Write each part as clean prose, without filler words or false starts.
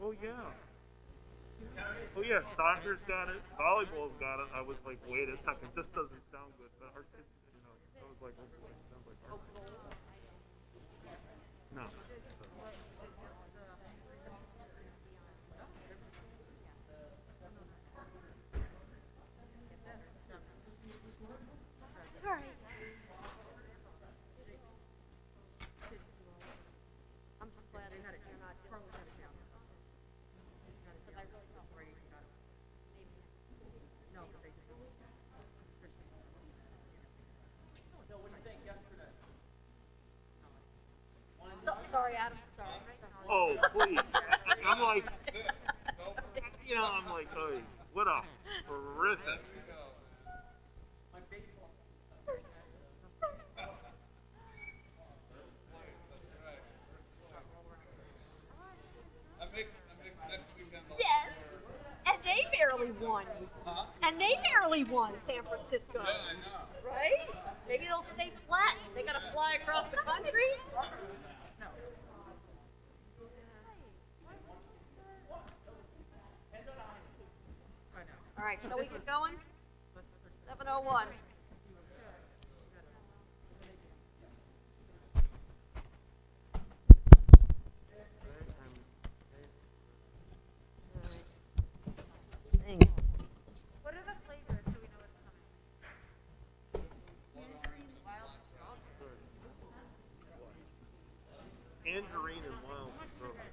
Oh yeah. Oh yeah, soccer's got it, volleyball's got it. I was like, wait a second, this doesn't sound good. But our kids, I was like, oh boy, it sounds like our no. All right. I'm just glad you're not throwing it down. Because I really felt where you got it. No, but they just So what do you think yesterday? sorry, Adam. Sorry. Oh please, I'm like, I'm like, oh, what a horrific. Yes. And they barely won. And they barely won San Francisco. Yeah, I know. Right? Maybe they'll stay flat. They got to fly across the country. All right, shall we get going? 7:01. What are the flavors so we know what's coming? Tangerine and wild strawberry.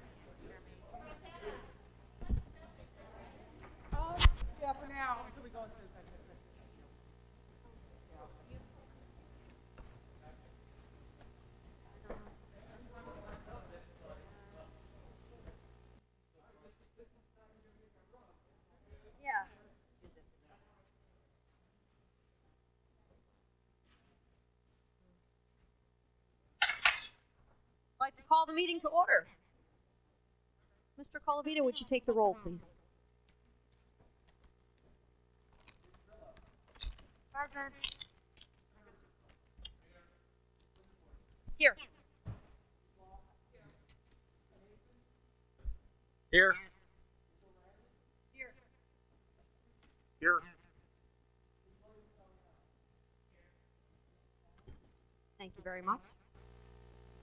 Oh, yeah, for now, until we go into the second session. Yeah. Let's do this. I'd like to call the meeting to order. Mr. Colavito, would you take the roll, please? Present. Here. Here. Here. Thank you very much.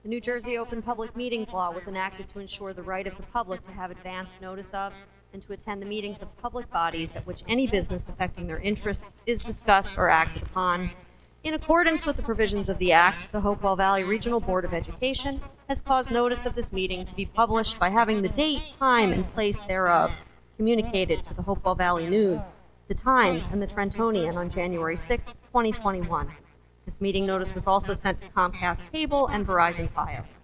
The New Jersey Open Public Meetings Law was enacted to ensure the right of the public to have advance notice of and to attend the meetings of public bodies at which any business affecting their interests is discussed or acted upon. In accordance with the provisions of the Act, the Hopewell Valley Regional Board of Education has caused notice of this meeting to be published by having the date, time, and place thereof communicated to the Hopewell Valley News, the Times, and the Trentonian on January 6, 2021. This meeting notice was also sent to Comcast Cable and Verizon Fios.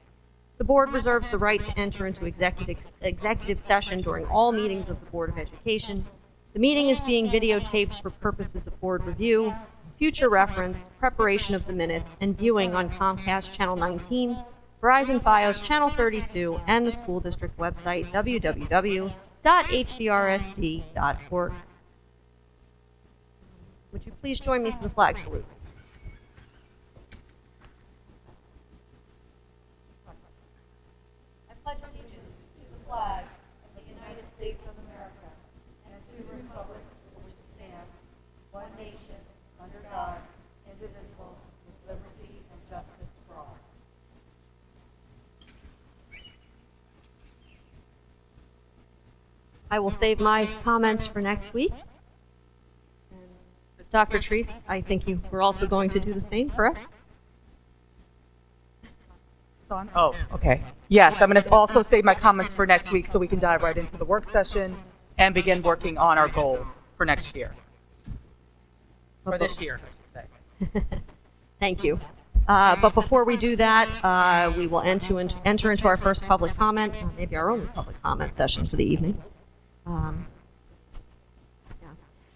The board reserves the right to enter into executive session during all meetings of the Board of Education. The meeting is being videotaped for purposes of board review, future reference, preparation of the minutes, and viewing on Comcast Channel 19, Verizon Fios Channel 32, and the school district website www.hvrsd.org. Would you please join me for the flag salute? I pledge allegiance to the flag of the United States of America and to the republic for which it stands, one nation, under God, indivisible, with liberty and justice for all. I will save my comments for next week. Dr. Treese, I think you were also going to do the same, correct? Oh, okay. Yes, I'm going to also save my comments for next week so we can dive right into the work session and begin working on our goals for next year. For this year, I should say. Thank you. But before we do that, we will enter into our first public comment, maybe our only public comment session for the evening.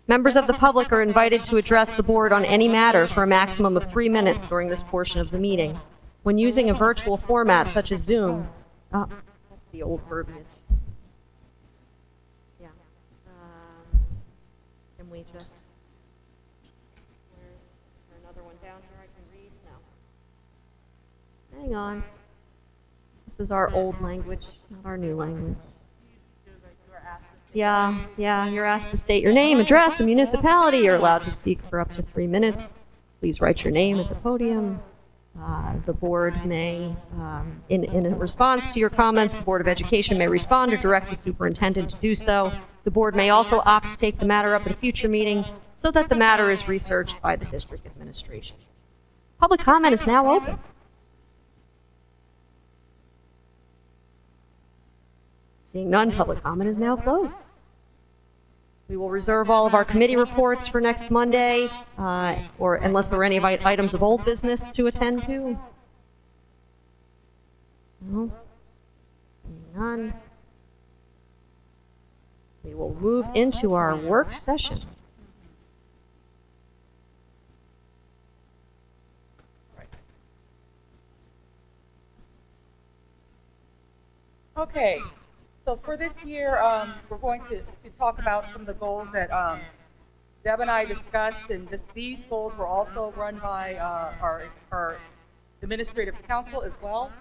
Members of the public are invited to address the board on any matter for a maximum of 3 minutes during this portion of the meeting. When using a virtual format such as Zoom, that's the old verbiage. Yeah. Can we just, is there another one down here I can read? No. Hang on. This is our old language, not our new language. Yeah, you're asked to state your name, address, and municipality. You're allowed to speak for up to 3 minutes. Please write your name at the podium. The board may, in response to your comments, the Board of Education may respond or direct the superintendent to do so. The board may also opt to take the matter up at a future meeting so that the matter is researched by the district administration. Public comment is now open. Seeing none, public comment is now closed. We will reserve all of our committee reports for next Monday, or unless there are any items of old business to attend to. No. None. We will move into our work session. Okay, so for this year, we're going to talk about some of the goals that Deb and I discussed, and these goals were also run by our administrative council as well.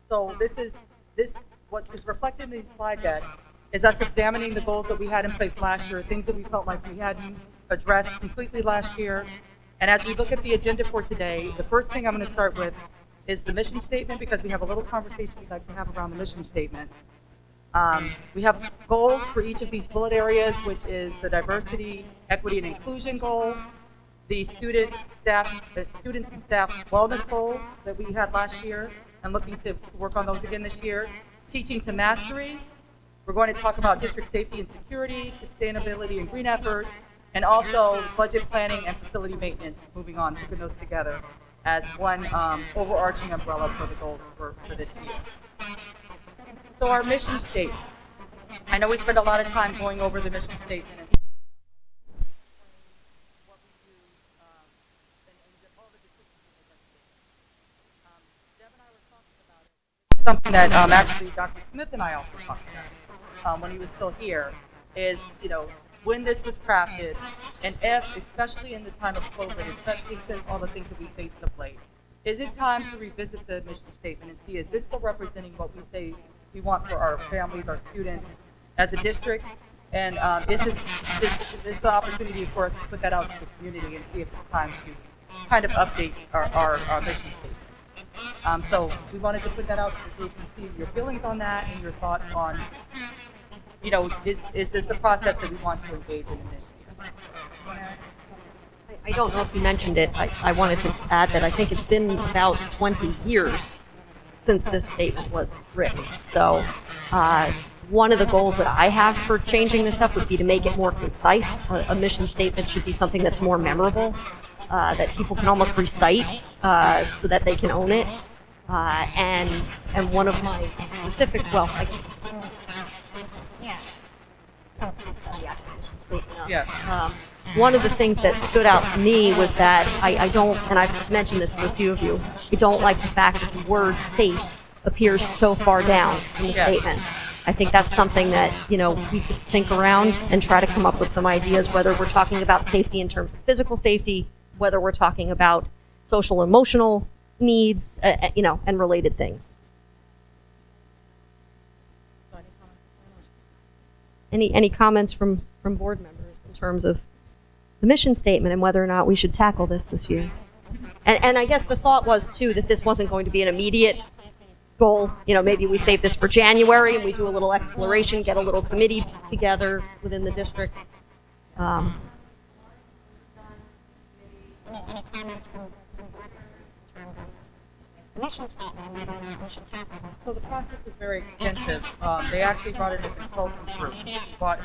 So what is reflected in the slide deck is us examining the goals that we had in place last year, things that we felt like we hadn't addressed completely last year. And as we look at the agenda for today, the first thing I'm going to start with is the mission statement, because we have a little conversation we'd like to have around the mission statement. We have goals for each of these bullet areas, which is the diversity, equity, and inclusion goal, the students and staff wellness goals that we had last year, and looking to work on those again this year. Teaching to mastery. We're going to talk about district safety and security, sustainability and green effort, and also budget planning and facility maintenance. Moving on, putting those together as one overarching umbrella for the goals for this year. So our mission statement. I know we spend a lot of time going over the mission statement. Something that actually Dr. Smith and I also talked about when he was still here is, when this was crafted, and if, especially in the time of COVID, especially since all the things that we faced of late, is it time to revisit the mission statement and see, is this still representing what we say we want for our families, our students, as a district? And is this the opportunity for us to put that out to the community and see if it's time to kind of update our mission statement? So we wanted to put that out to the group and see your feelings on that and your thoughts on, is this the process that we want to engage in this year? I don't know if you mentioned it. I wanted to add that I think it's been about 20 years since this statement was written. So one of the goals that I have for changing this up would be to make it more concise. A mission statement should be something that's more memorable, that people can almost recite so that they can own it. And one of my specific, one of the things that stood out to me was that I don't, and I've mentioned this to a few of you, I don't like the fact that the word safe appears so far down in the statement. I think that's something that, we could think around and try to come up with some ideas, whether we're talking about safety in terms of physical safety, whether we're talking about social, emotional needs, and related things. Any comments from board members in terms of the mission statement and whether or not we should tackle this year? And I guess the thought was too that this wasn't going to be an immediate goal. Maybe we save this for January and we do a little exploration, get a little committee together within the district. So the process was very extensive. They actually brought in a consultant group,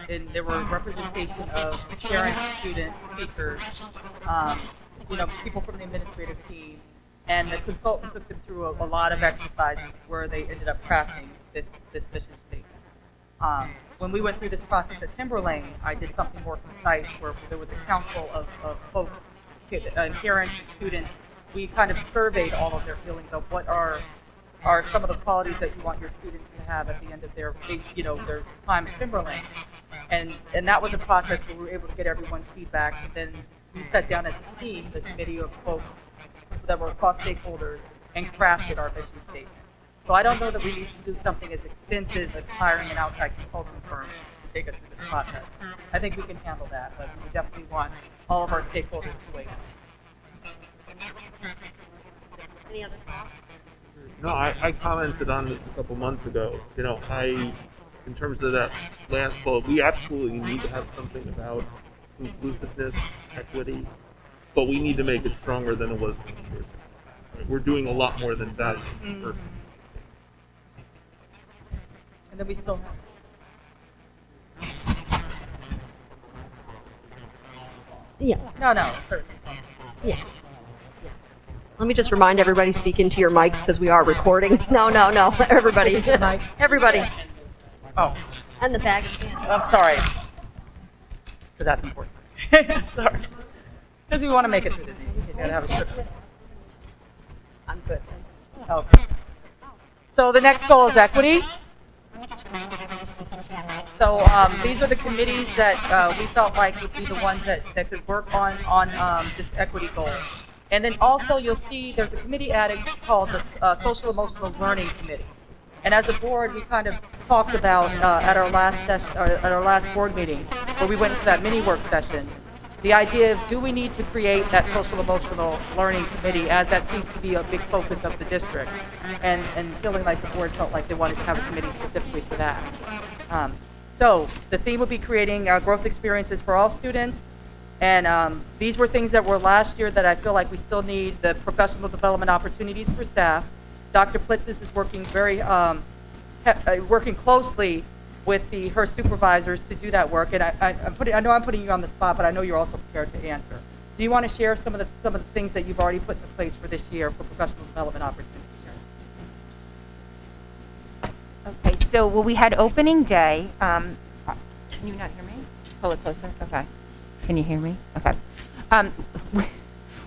and there were representation of parents, students, teachers, people from the administrative team, and the consultant took them through a lot of exercises where they ended up crafting this mission statement. When we went through this process at Timberlane, I did something more concise where there was a council of both parents and students. We kind of surveyed all of their feelings of what are some of the qualities that you want your students to have at the end of their time at Timberlane. And that was a process where we were able to get everyone's feedback. And then we sat down as a team, the committee of folks that were cross stakeholders, and crafted our mission statement. So I don't know that we need to do something as extensive as hiring an outside consulting firm take us through this process. I think we can handle that, but we definitely want all of our stakeholders to weigh in. Any other thoughts? No, I commented on this a couple months ago. You know, in terms of that last bullet, we absolutely need to have something about inclusiveness, equity, but we need to make it stronger than it was 20 years ago. Right? We're doing a lot more than value diversity. And then we still have. Yeah. No. Yeah. Let me just remind everybody, speak into your mics because we are recording. No, everybody. Everybody. Oh, And the bag. I'm sorry. Because that's important. Sorry. Because we want to make it through the day. You gotta have a script. I'm good, thanks. Okay. So the next goal is equity. So these are the committees that we felt like would be the ones that could work on this equity goal. And then also you'll see there's a committee added called the Social Emotional Learning Committee. And as a board, we kind of talked about at our last session, at our last board meeting, where we went into that mini work session, the idea of do we need to create that Social Emotional Learning Committee, as that seems to be a big focus of the district, and feeling like the board felt like they wanted to have a committee specifically for that. So the theme would be creating growth experiences for all students. And these were things that were last year that I feel like we still need: the professional development opportunities for staff. Dr. Plitzis is working working closely with her supervisors to do that work. And I know I'm putting you on the spot, but I know you're also prepared to answer. Do you want to share some of the things that you've already put in place for this year for professional development opportunities? Okay, so we had opening day. Can you not hear me? Pull it closer. Okay. Can you hear me? Okay.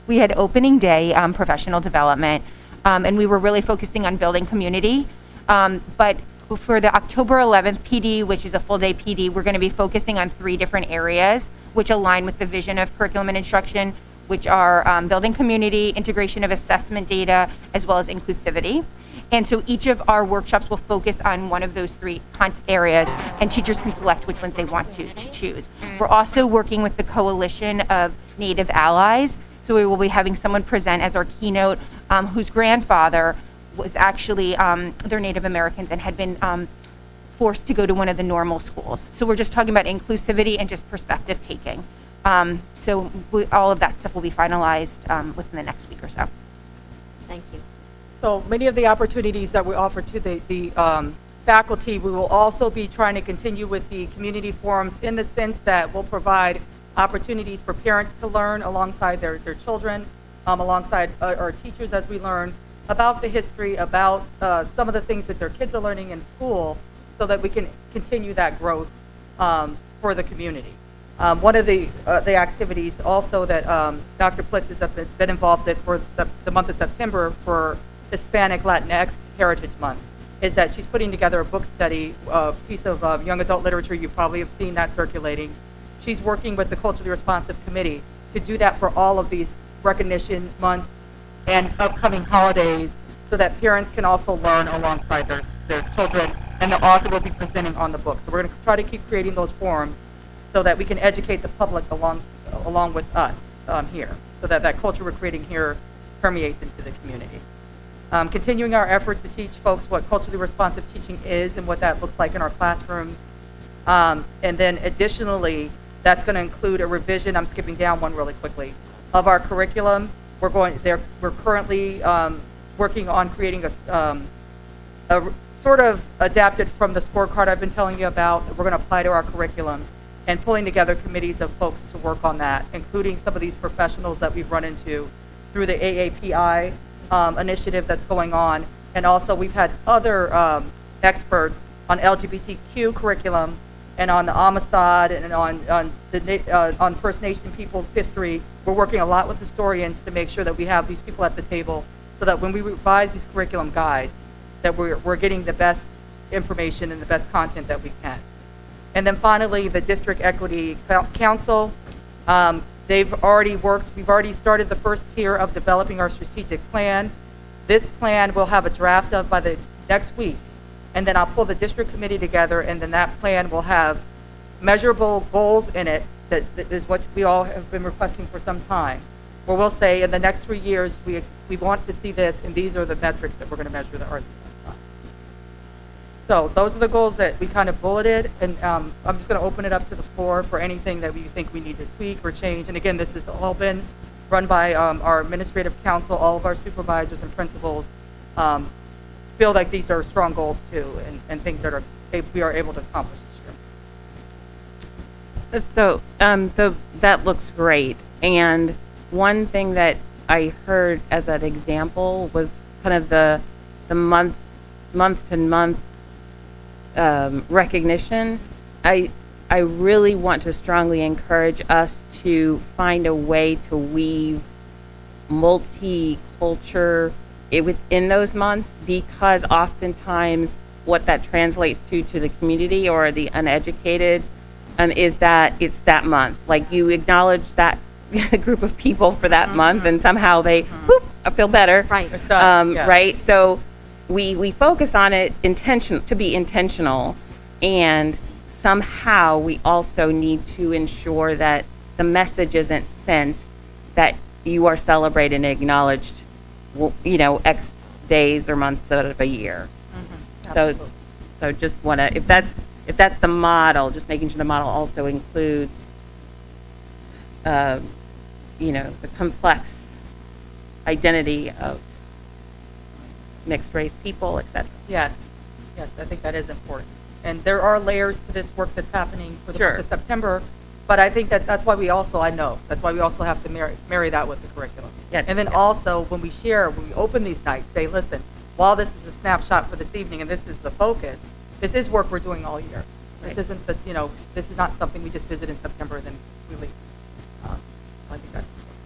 We had opening day professional development, and we were really focusing on building community. But for the October 11th PD, which is a full day PD, we're going to be focusing on 3 different areas which align with the vision of curriculum and instruction, which are building community, integration of assessment data, as well as inclusivity. And so each of our workshops will focus on one of those 3 areas, and teachers can select which ones they want to choose. We're also working with the Coalition of Native Allies, so we will be having someone present as our keynote whose grandfather was actually, they're Native Americans and had been forced to go to one of the normal schools. So we're just talking about inclusivity and just perspective taking. So all of that stuff will be finalized within the next week or so. Thank you. So many of the opportunities that we offer to the faculty, we will also be trying to continue with the community forums, in the sense that we'll provide opportunities for parents to learn alongside their children, alongside our teachers as we learn about the history, about some of the things that their kids are learning in school, so that we can continue that growth for the community. One of the activities also that Dr. Plitz has been involved in for the month of September for Hispanic Latinx Heritage Month is that she's putting together a book study, piece of young adult literature. You probably have seen that circulating. She's working with the Culturally Responsive Committee to do that for all of these recognition months and upcoming holidays, so that parents can also learn alongside their children, and the author will be presenting on the book. So we're going to try to keep creating those forums so that we can educate the public along with us here, so that that culture we're creating here permeates into the community. Continuing our efforts to teach folks what culturally responsive teaching is and what that looks like in our classrooms. And then additionally, that's going to include a revision, I'm skipping down one really quickly, of our curriculum. We're currently working on creating a sort of adapted from the scorecard I've been telling you about, that we're going to apply to our curriculum, and pulling together committees of folks to work on that, including some of these professionals that we've run into through the AAPI initiative that's going on. And also we've had other experts on LGBTQ curriculum and on the Amistad and on First Nation people's history. We're working a lot with historians to make sure that we have these people at the table, so that when we revise these curriculum guides, that we're getting the best information and the best content that we can. And then finally, the District Equity Council. We've already started the first tier of developing our strategic plan. This plan we'll have a draft of by the next week. And then I'll pull the district committee together, and then that plan will have measurable goals in it that is what we all have been requesting for some time, where we'll say in the next 3 years, we want to see this, and these are the metrics that we're going to measure the earth. So those are the goals that we kind of bulleted, and I'm just going to open it up to the floor for anything that we think we need to tweak or change. And again, this has all been run by our administrative council. All of our supervisors and principals feel like these are strong goals too, and things that we are able to accomplish this year. So that looks great. And one thing that I heard as an example was kind of the month to month recognition. I really want to strongly encourage us to find a way to weave multicultural within those months, because oftentimes what that translates to the community or the uneducated is that it's that month. Like, you acknowledge that group of people for that month, and somehow they, whoop, I feel better. Right. Yeah. Right? So we focus on it to be intentional, and somehow we also need to ensure that the message isn't sent that you are celebrated and acknowledged, X days or months out of a year. So just want to, if that's the model, just making sure the model also includes, the complex identity of mixed race people, etc. Yes, I think that is important. And there are layers to this work that's happening for the month of September, but I think that's why we also have to marry that with the curriculum. Yeah, And then also, when we open these nights, say, listen, while this is a snapshot for this evening and this is the focus, this is work we're doing all year. This isn't this is not something we just visit in September and then we leave. I think that's important.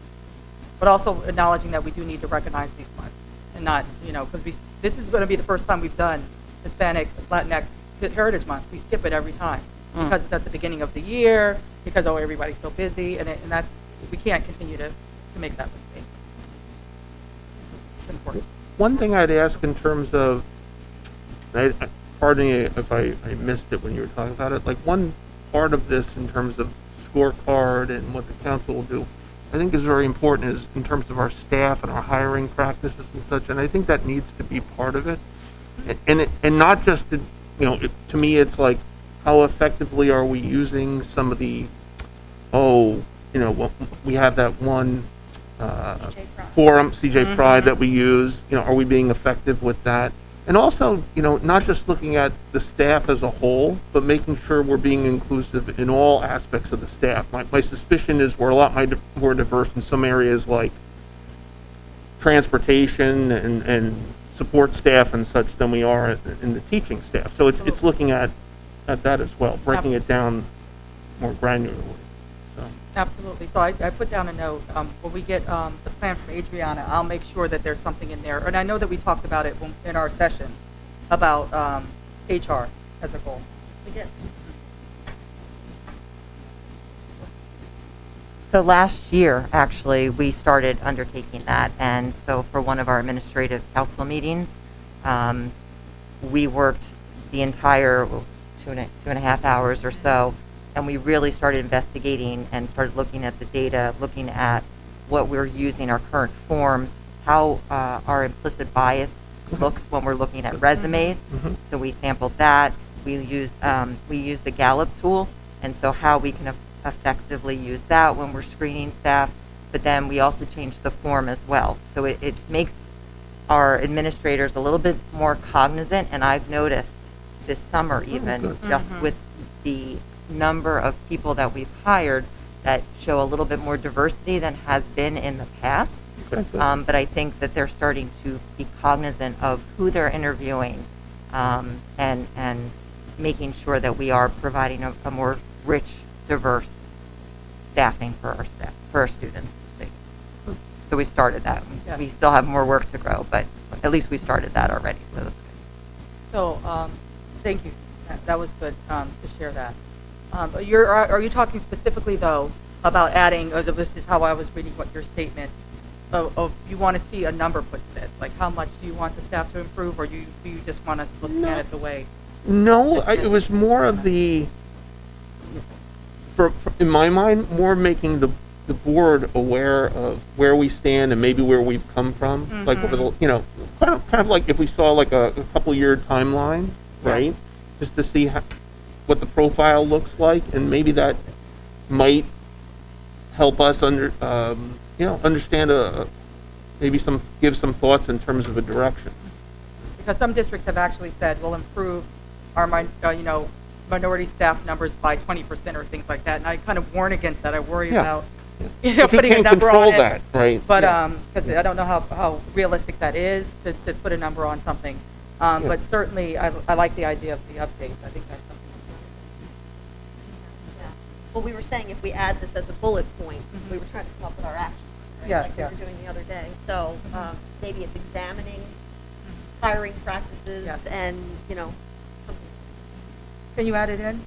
But also acknowledging that we do need to recognize these months, and not, because this is going to be the first time we've done Hispanic, Latinx Heritage Month. We skip it every time because it's at the beginning of the year, because everybody's so busy, and that's, we can't continue to make that mistake. It's important. One thing I'd ask in terms of, pardon me if I missed it when you were talking about it, like one part of this in terms of scorecard and what the council will do, I think is very important, is in terms of our staff and our hiring practices and such, and I think that needs to be part of it. And not just, to me it's like, how effectively are we using some of the, we have that one forum, CJ Pride, that we use, are we being effective with that? And also, not just looking at the staff as a whole, but making sure we're being inclusive in all aspects of the staff. My suspicion is we're a lot more diverse in some areas like transportation and support staff and such than we are in the teaching staff. So it's looking at that as well, breaking it down more granularly. So. Absolutely. So I put down a note. When we get the plan from Adriana, I'll make sure that there's something in there. And I know that we talked about it in our session about HR as a goal. We did. So last year, actually, we started undertaking that. And so for one of our administrative council meetings, we worked the entire 2.5 hours or so, and we really started investigating and started looking at the data, looking at what we're using, our current forms, how our implicit bias looks when we're looking at resumes. So we sampled that. We used the Gallup tool, and so how we can effectively use that when we're screening staff. But then we also changed the form as well. So it makes our administrators a little bit more cognizant, and I've noticed this summer even, just with the number of people that we've hired that show a little bit more diversity than has been in the past. But I think that they're starting to be cognizant of who they're interviewing, and making sure that we are providing a more rich, diverse staffing for our students to see. So we started that. Yeah. We still have more work to grow, but at least we started that already. So that's good. So thank you. That was good to share that. Are you talking specifically, though, about adding, this is how I was reading what your statement, of you want to see a number put to this? Like, how much do you want the staff to improve, or do you just want us looking at it the way? No, it was more of the, in my mind, more making the board aware of where we stand and maybe where we've come from, like over the, kind of like if we saw like a couple year timeline, right? Just to see what the profile looks like, and maybe that might help us understand maybe give some thoughts in terms of a direction. Because some districts have actually said we'll improve our minority staff numbers by 20% or things like that, and I kind of warn against that. I worry about putting a number on it. That, right? But because I don't know how realistic that is to put a number on something. But certainly I like the idea of the updates. I think that's something. Well, we were saying if we add this as a bullet point, we were trying to come up with our actions, right? Yeah, like we were doing the other day. So maybe it's examining hiring practices and, something. Can you add it in?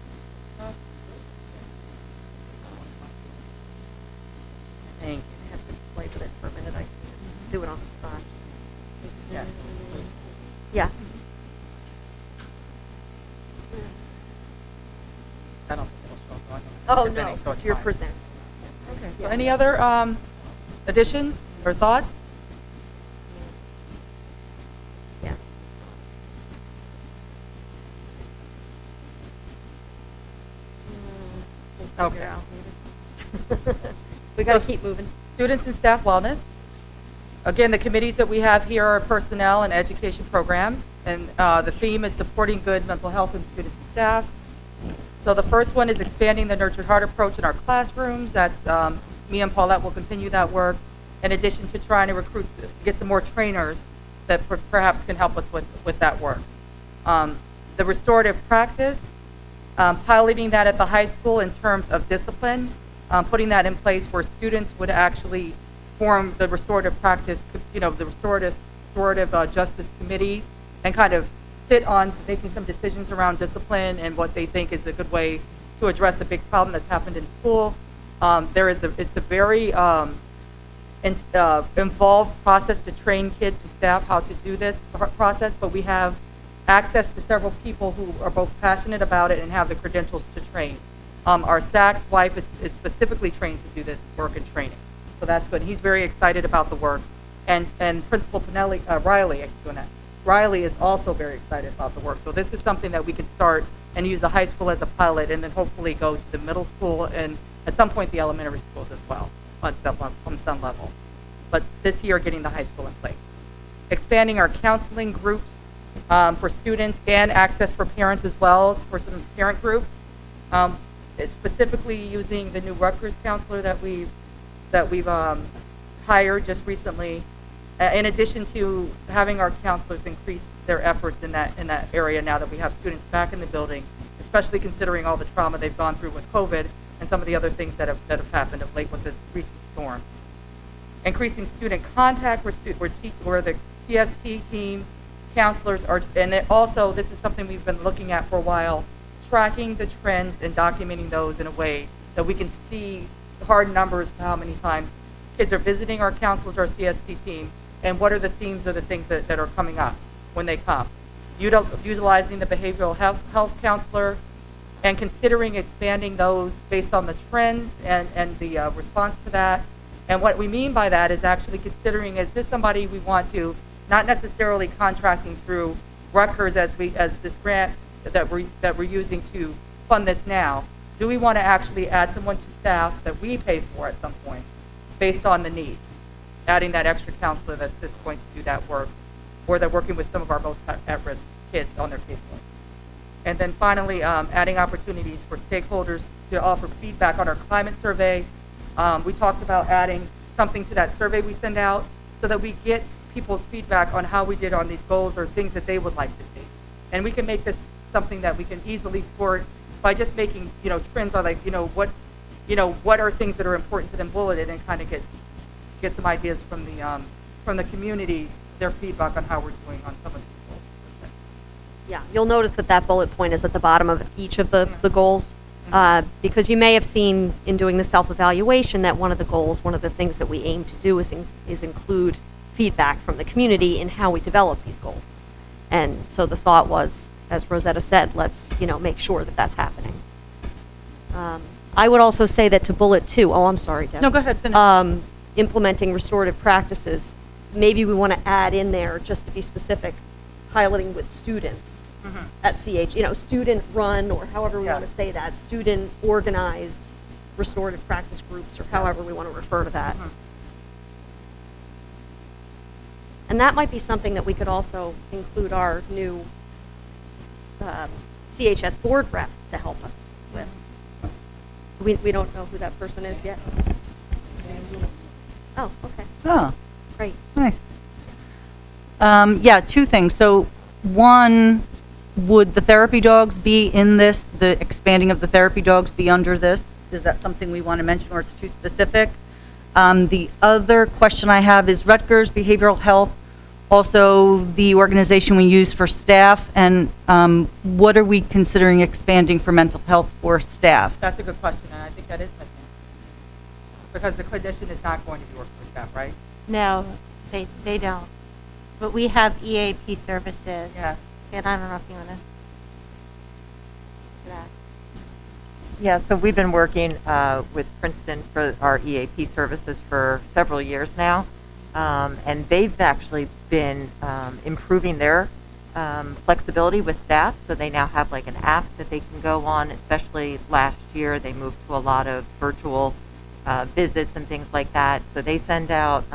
Thank you. I have to play with it for a minute. I can do it on the spot. Yes. Yeah. I don't think it'll show up. Oh, Presenting, no, so it's you're fine. presenting. Okay. So any other additions or thoughts? Yeah. Okay. We got to keep moving. Students and staff wellness. Again, the committees that we have here are personnel and education programs, and the theme is supporting good mental health in students and staff. So the first one is expanding the Nurtured Heart approach in our classrooms. That's me and Paulette will continue that work, in addition to trying to get some more trainers that perhaps can help us with that work. The restorative practice, piloting that at the high school in terms of discipline, putting that in place where students would actually form the restorative practice, the restorative justice committees, and kind of sit on making some decisions around discipline and what they think is a good way to address a big problem that's happened in school. It's a very involved process to train kids and staff how to do this process, but we have access to several people who are both passionate about it and have the credentials to train. Our SAC's wife is specifically trained to do this work and training, so that's good. He's very excited about the work, and Principal Riley is also very excited about the work. So this is something that we could start and use the high school as a pilot, and then hopefully go to the middle school and at some point the elementary schools as well on some level. But this year, getting the high school in place. Expanding our counseling groups for students and access for parents as well for some parent groups. It's specifically using the new Rutgers counselor that we've hired just recently, in addition to having our counselors increase their efforts in that area now that we have students back in the building, especially considering all the trauma they've gone through with COVID and some of the other things that have happened of late with the recent storms. Increasing student contact where the TST team, counselors are, and also this is something we've been looking at for a while, tracking the trends and documenting those in a way that we can see hard numbers of how many times kids are visiting our counselors, our CST team, and what are the themes or the things that are coming up when they come. Utilizing the behavioral health counselor and considering expanding those based on the trends and the response to that. And what we mean by that is actually considering, is this somebody we want to, not necessarily contracting through Rutgers as this grant that we're using to fund this now. Do we want to actually add someone to staff that we pay for at some point based on the needs? Adding that extra counselor that's just going to do that work, or they're working with some of our most at-risk kids on their caseload. And then finally, adding opportunities for stakeholders to offer feedback on our climate survey. We talked about adding something to that survey we send out so that we get people's feedback on how we did on these goals or things that they would like to see. And we can make this something that we can easily sort by just making, trends on what are things that are important to them bulleted, and kind of get some ideas from the community, their feedback on how we're doing on some of these goals. Yeah, you'll notice that bullet point is at the bottom of each of the goals. Because you may have seen in doing the self-evaluation that one of the things that we aim to do is include feedback from the community in how we develop these goals. And so the thought was, as Rosetta said, let's make sure that that's happening. I would also say that to bullet 2, oh, I'm sorry, Deb. No, go ahead, finish. Implementing restorative practices, maybe we want to add in there, just to be specific, piloting with students at CH, student run, or however we want to Yes. say that, student organized restorative practice groups, or however we want to refer to that. And that might be something that we could also include our new CHS board rep to help us with. We don't know who that person is yet. Oh, okay, Oh, great. nice. Yeah, two things. So, one, would the therapy dogs be in this? The expanding of the therapy dogs be under this? Is that something we want to mention, or it's too specific? The other question I have is Rutgers Behavioral Health, also the organization we use for staff, and what are we considering expanding for mental health for staff? That's a good question, and I think that is missing. Because the clinician is not going to be working with staff, right? No, they don't. But we have EAP services. Yes. And I don't know if you want to. That. Yeah, so we've been working with Princeton for our EAP services for several years now. And they've actually been improving their flexibility with staff. So they now have like an app that they can go on, especially last year. They moved to a lot of virtual visits and things like that. So they send out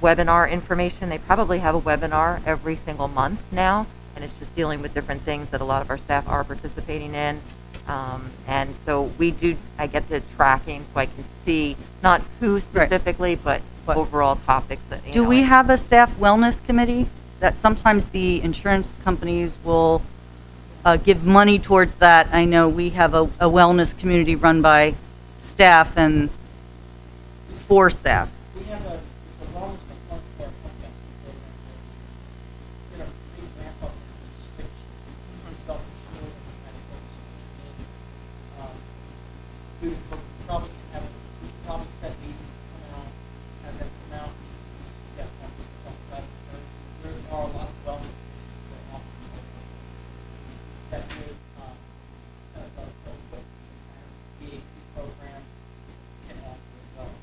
webinar information. They probably have a webinar every single month now. And it's just dealing with different things that a lot of our staff are participating in. And so I get the tracking so I can see not who specifically, but overall topics that, Do we have a staff wellness committee? That sometimes the insurance companies will give money towards that. I know we have a wellness community run by staff and for staff. We have a wellness component to our comprehensive program. You know, big ramp up and switch to self-insured and medical. We probably can have, we can probably set meetings to come out, have them come out, step up and stuff like that. There are a lot of wellness meetings that often that would kind of go with the EAP program can offer as well.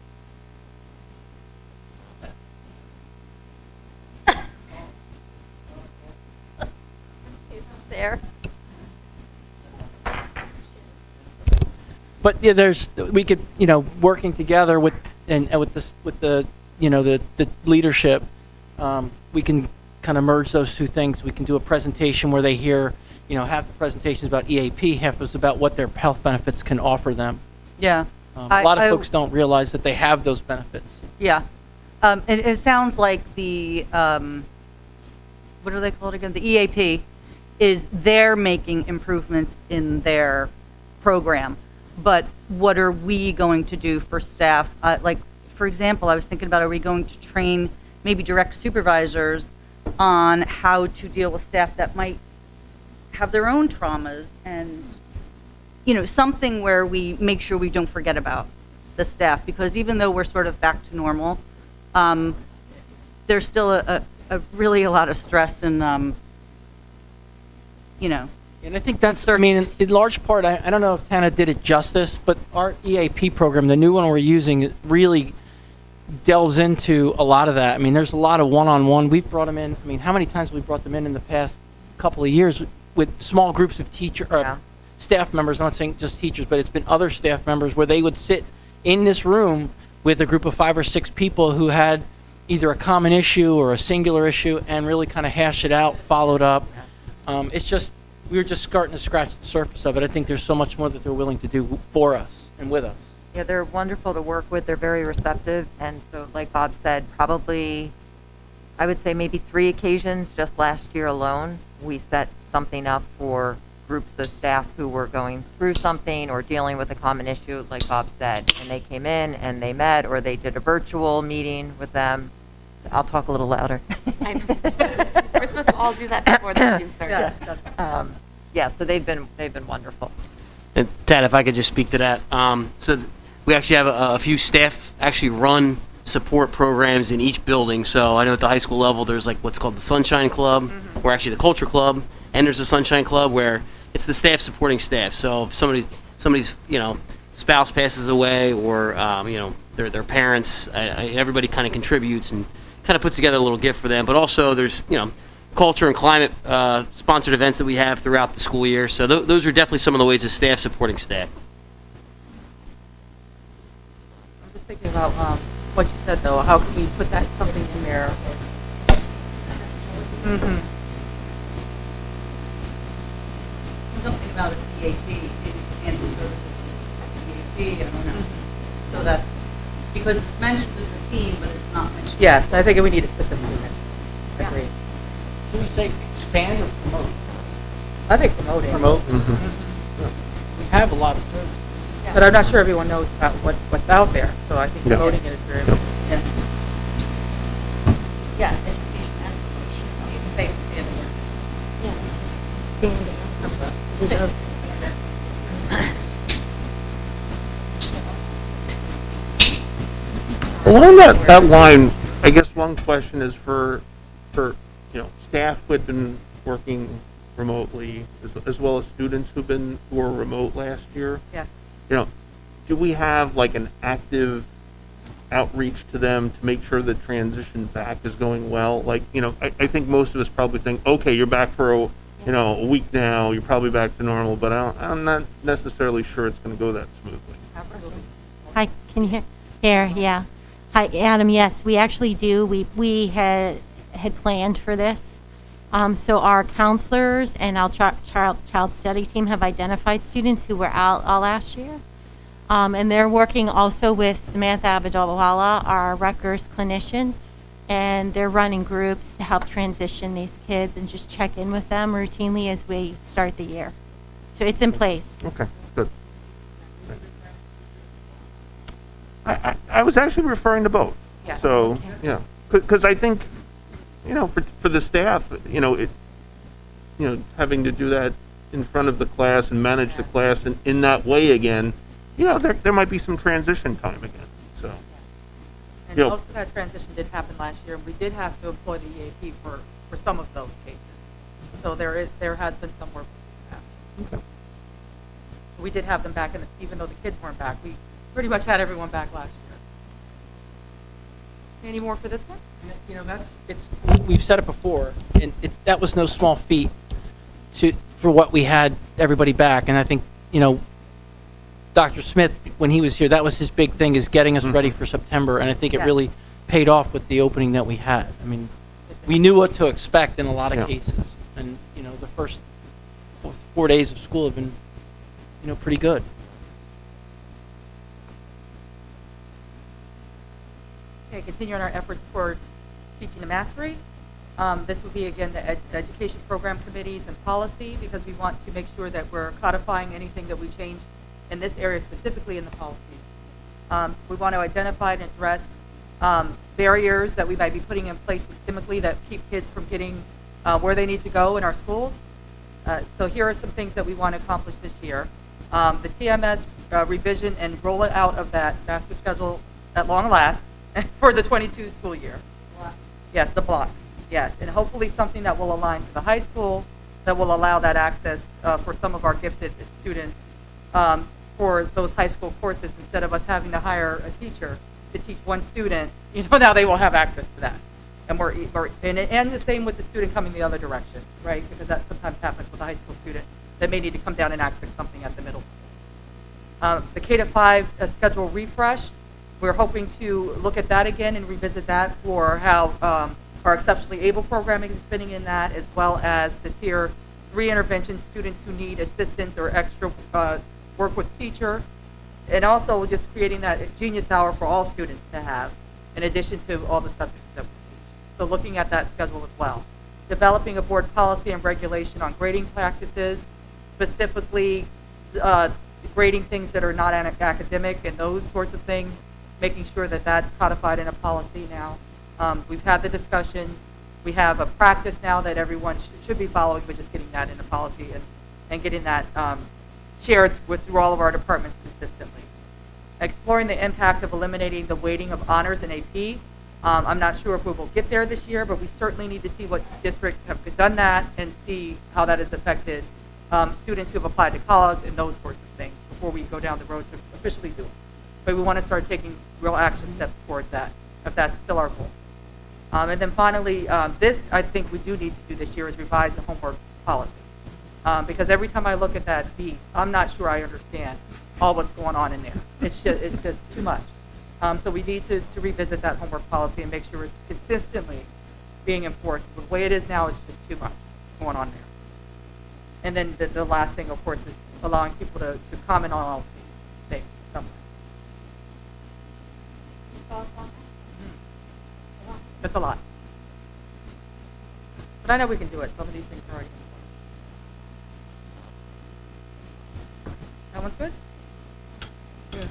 There. But yeah, we could, working together with the leadership, we can kind of merge those two things. We can do a presentation where they hear, half the presentations about EAP, half is about what their health benefits can offer them. Yeah. A lot of folks don't realize that they have those benefits. Yeah. It sounds like the, what do they call it again? The EAP is they're making improvements in their program. But what are we going to do for staff? Like, for example, I was thinking about, are we going to train maybe direct supervisors on how to deal with staff that might have their own traumas, and, something where we make sure we don't forget about the staff, because even though we're sort of back to normal, there's still really a lot of stress and, And I think that's, in large part, I don't know if Tana did it justice, but our EAP program, the new one we're using, really delves into a lot of that. There's a lot of one-on-one. We've brought them in. How many times have we brought them in the past couple of years with small groups of staff members? I'm not saying just teachers, but it's been other staff members where they would sit in this room with a group of 5 or 6 people who had either a common issue or a singular issue and really kind of hash it out, followed up. We were just starting to scratch the surface of it. I think there's so much more that they're willing to do for us and with us. Yeah, they're wonderful to work with. They're very receptive. And so, like Bob said, probably, I would say maybe 3 occasions just last year alone, we set something up for groups of staff who were going through something or dealing with a common issue, like Bob said. And they came in and they met, or they did a virtual meeting with them. So I'll talk a little louder. We're supposed to all do that before the meeting starts. Yeah, so they've been wonderful. And Tad, if I could just speak to that. We actually have a few staff actually run support programs in each building. So I know at the high school level, there's like what's called the Sunshine Club, or actually the Culture Club, and there's the Sunshine Club where it's the staff supporting staff. So if somebody, somebody's, spouse passes away or, their parents, everybody kind of contributes and kind of puts together a little gift for them. But also there's, culture and climate sponsored events that we have throughout the school year. So those are definitely some of the ways of staff supporting staff. I'm just thinking about what you said, though. How can we put that something in there? Mm-hmm. Something about an EAP, expanded services in EAP, I don't know. So that, because it's mentioned as a theme, but it's not mentioned. Yes, I think we need to specifically mention. Agreed. Should we say expand or promote? I think promoting. Promote. We have a lot of services. But I'm not sure everyone knows about what's out there, so I think Yeah. promoting it is very important. Yeah, education and promotion. You can say expanded. Along that line, I guess one question is for staff who had been working remotely, as well as students who were remote last year. Yeah. Do we have like an active outreach to them to make sure the transition back is going well? Like, I think most of us probably think, okay, you're back for a week now, you're probably back to normal, but I'm not necessarily sure it's going to go that smoothly. Hi, can you hear? Here, yeah. Hi, Adam. Yes, we actually do. We had planned for this. So our counselors and our child study team have identified students who were out all last year. And they're working also with Samantha Abadalwala, our Rutgers clinician, and they're running groups to help transition these kids and just check in with them routinely as we start the year. So it's in place. Okay, good. I was actually referring to both. Yeah. So, because I think, for the staff, having to do that in front of the class and manage the class in that way again, there might be some transition time again, so. And most of that transition did happen last year, and we did have to employ the EAP for some of those cases. So there has been some work with that. Okay. We did have them back, even though the kids weren't back. We pretty much had everyone back last year. Any more for this one? We've said it before, and that was no small feat for what we had everybody back. And I think, Dr. Smith, when he was here, that was his big thing, is getting us ready for September. And I think it really paid off with the opening that we had. I mean, we knew what to expect in a lot of cases. And, the first 4 days of school have been, pretty good. Okay, continuing our efforts toward teaching the mastery. This would be, again, the education program committees and policy, because we want to make sure that we're codifying anything that we change in this area, specifically in the policy. We want to identify and address barriers that we might be putting in place systemically that keep kids from getting where they need to go in our schools. So here are some things that we want to accomplish this year. The TMS revision and roll it out of that master schedule at long last for the 22 school year. Yes, the block. Yes, and hopefully something that will align to the high school, that will allow that access for some of our gifted students for those high school courses, instead of us having to hire a teacher to teach one student. Now they will have access to that. And and the same with the student coming the other direction, right? Because that sometimes happens with a high school student that may need to come down and access something at the middle school. The K-5 schedule refresh, we're hoping to look at that again and revisit that for how our exceptionally able programming is fitting in that, as well as the Tier 3 intervention students who need assistance or extra work with teacher, and also just creating that genius hour for all students to have, in addition to all the subjects that we teach. So looking at that schedule as well. Developing a board policy and regulation on grading practices, specifically grading things that are not academic and those sorts of things, making sure that that's codified in a policy now. We've had the discussions. We have a practice now that everyone should be following, but just getting that in a policy and getting that shared through all of our departments consistently. Exploring the impact of eliminating the weighting of honors in AP. I'm not sure if we will get there this year, but we certainly need to see what districts have done that and see how that has affected students who have applied to college and those sorts of things before we go down the road to officially do it. But we want to start taking real action steps towards that, if that's still our goal. And then finally, this I think we do need to do this year is revise the homework policy. Because every time I look at that beast, I'm not sure I understand all what's going on in there. It's just too much. So we need to revisit that homework policy and make sure it's consistently being enforced. The way it is now, it's just too much going on there. And then the last thing, of course, is allowing people to comment on all these things somewhere. That's a lot. But I know we can do it. Some of these things are already in place. That one's good?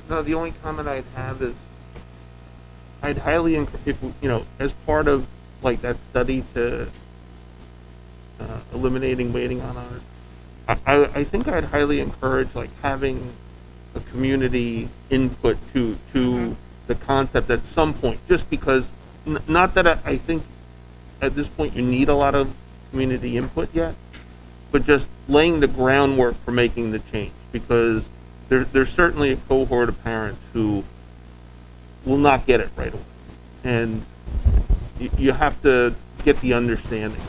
No, the only comment I'd have is I'd highly, if you know, as part of like that study to eliminating waiting on ours, I think I'd highly encourage like having a community input to the concept at some point, just because not that I think at this point you need a lot of community input yet, but just laying the groundwork for making the change, because there's certainly a cohort of parents who will not get it right away, and you have to get the understanding.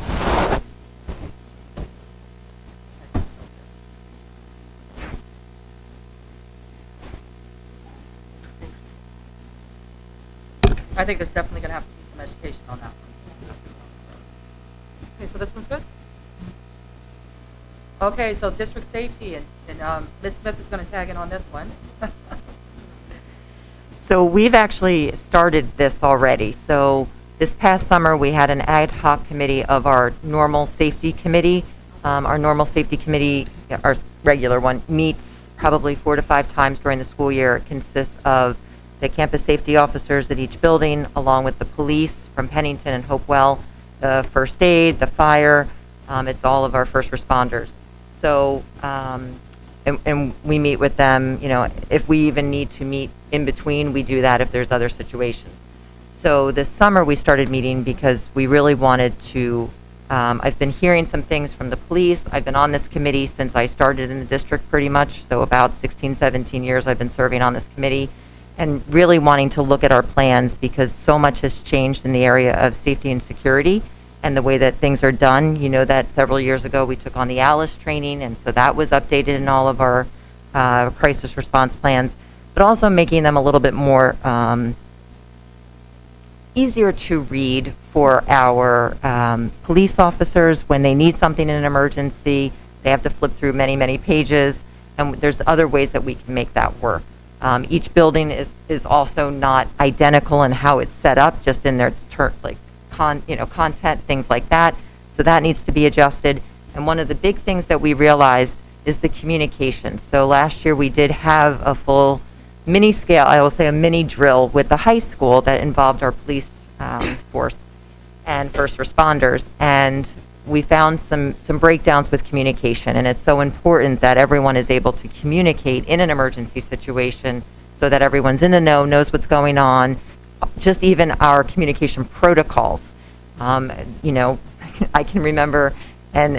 I think there's definitely going to have to be some education on that one. Okay, so this one's good? Okay, so district safety, and Ms. Smith is going to tag in on this one. So we've actually started this already. So this past summer, we had an ad hoc committee of our normal safety committee. Our normal safety committee, our regular one, meets probably 4 to 5 times during the school year. It consists of the campus safety officers at each building, along with the police from Pennington and Hopewell, the first aid, the fire. It's all of our first responders. So, and we meet with them, you know, if we even need to meet in between, we do that if there's other situations. So this summer we started meeting because we really wanted to, I've been hearing some things from the police. I've been on this committee since I started in the district pretty much. So about 16, 17 years I've been serving on this committee, and really wanting to look at our plans because so much has changed in the area of safety and security and the way that things are done. You know that several years ago we took on the ALICE training, and so that was updated in all of our crisis response plans, but also making them a little bit more easier to read for our police officers when they need something in an emergency. They have to flip through many, many pages, and there's other ways that we can make that work. Each building is also not identical in how it's set up, just in their content, things like that. So that needs to be adjusted. And one of the big things that we realized is the communication. So last year we did have a full mini scale, I will say a mini drill with the high school that involved our police force and first responders. And we found some breakdowns with communication, and it's so important that everyone is able to communicate in an emergency situation so that everyone's in the know, knows what's going on. Just even our communication protocols. You know, I can remember, and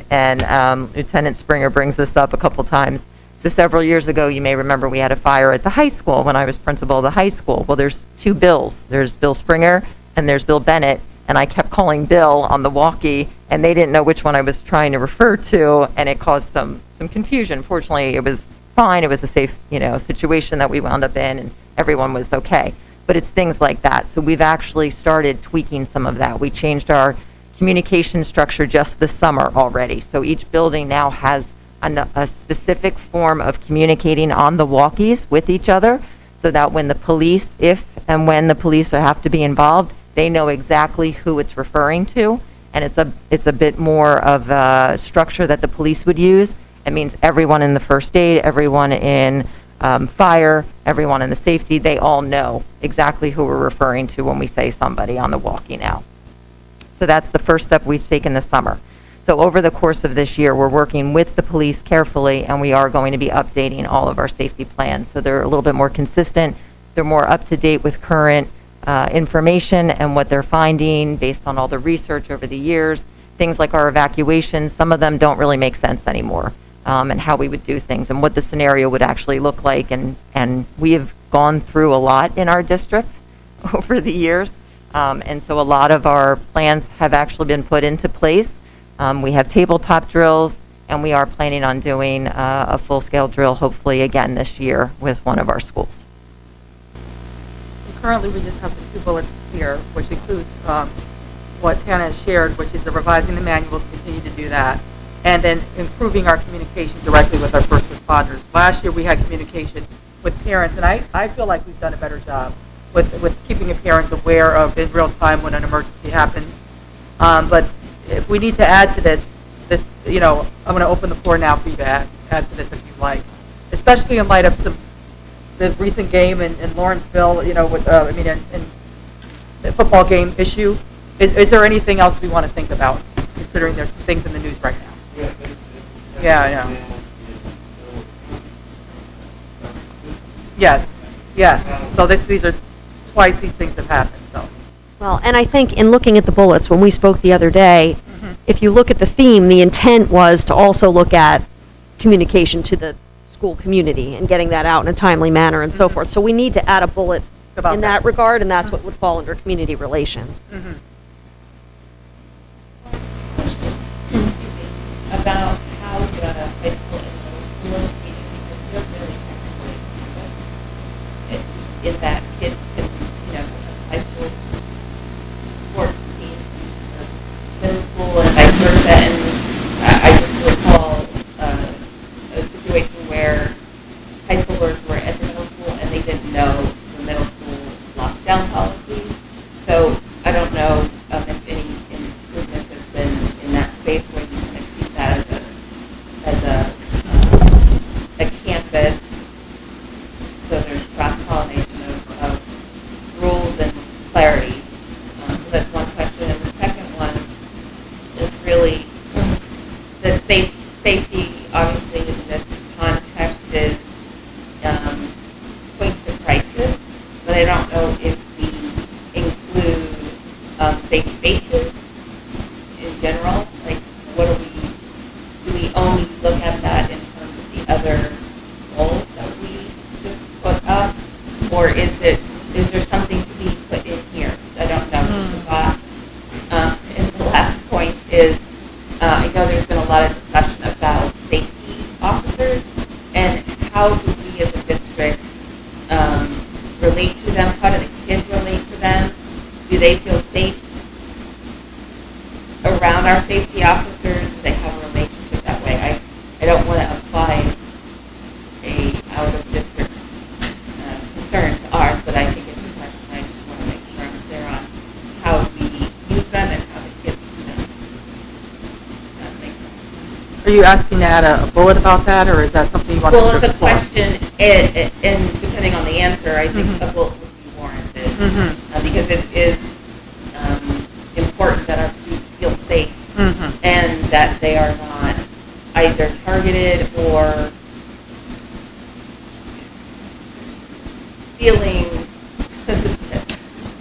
Lieutenant Springer brings this up a couple times. So several years ago, you may remember we had a fire at the high school when I was principal of the high school. Well, there's 2 Bills. There's Bill Springer and there's Bill Bennett. And I kept calling Bill on the walkie, and they didn't know which one I was trying to refer to, and it caused some confusion. Fortunately, it was fine. It was a safe, situation that we wound up in, and everyone was okay. But it's things like that. So we've actually started tweaking some of that. We changed our communication structure just this summer already. So each building now has a specific form of communicating on the walkies with each other, so that when the police, if and when the police have to be involved, they know exactly who it's referring to, and it's a bit more of a structure that the police would use. It means everyone in the first aid, everyone in fire, everyone in the safety, they all know exactly who we're referring to when we say somebody on the walkie now. So that's the first step we've taken this summer. So over the course of this year, we're working with the police carefully, and we are going to be updating all of our safety plans. So they're a little bit more consistent. They're more up to date with current information and what they're finding based on all the research over the years. Things like our evacuations, some of them don't really make sense anymore. and how we would do things and what the scenario would actually look like. And we have gone through a lot in our district over the years. And so a lot of our plans have actually been put into place. We have tabletop drills, and we are planning on doing a full-scale drill, hopefully again this year with one of our schools. Currently, we just have the 2 bullets here, which includes what Tana has shared, which is the revising the manuals, continue to do that, and then improving our communication directly with our first responders. Last year, we had communication with parents, and I feel like we've done a better job with keeping parents aware of in real time when an emergency happens. But if we need to add to this, I'm going to open the floor now for you to add to this if you'd like, especially in light of the recent game in Lawrenceville, and the football game issue. Is there anything else we want to think about, considering there's some things in the news right now? Yeah, I know. Yes. So these are twice these things have happened. So. Well, and I think in looking at the bullets, when we spoke the other day, if you look at the theme, the intent was to also look at communication to the school community and getting that out in a timely manner and so forth. So we need to add a bullet About in that regard, and that's what would fall under community relations. About how the high school and middle school is meeting, because we don't really technically have it. In that kids can, high school sports team, middle school and vice versa. And I just recall a situation where high schoolers were at the middle school and they didn't know the middle school lockdown policy. So I don't know if any improvements have been in that space where you kind of treat that as a campus. So there's cross-pollination of rules and clarity. So that's one question. And the second one is really the safety, obviously, in this context is points of crisis, but I don't know if we include safe spaces in general. Like, do we only look at that in terms of the other goals that we just put up, or is there something to be put in here? I don't know. And the last point is, I know there's been a lot of discussion about safety officers and how do we as a district relate to them? How do the kids relate to them? Do they feel safe around our safety officers? Do they have a relationship that way? I don't want to apply a out-of-district concern to ours, but I think it's a question I just want to make sure I'm clear on how we use them and how the kids see them. That makes sense. Are you asking to add a bullet about that, or is that something you want to explore? Well, it's a question, and depending on the answer, I think a bullet would be warranted, because it is important that our students feel safe and that they are not either targeted or feeling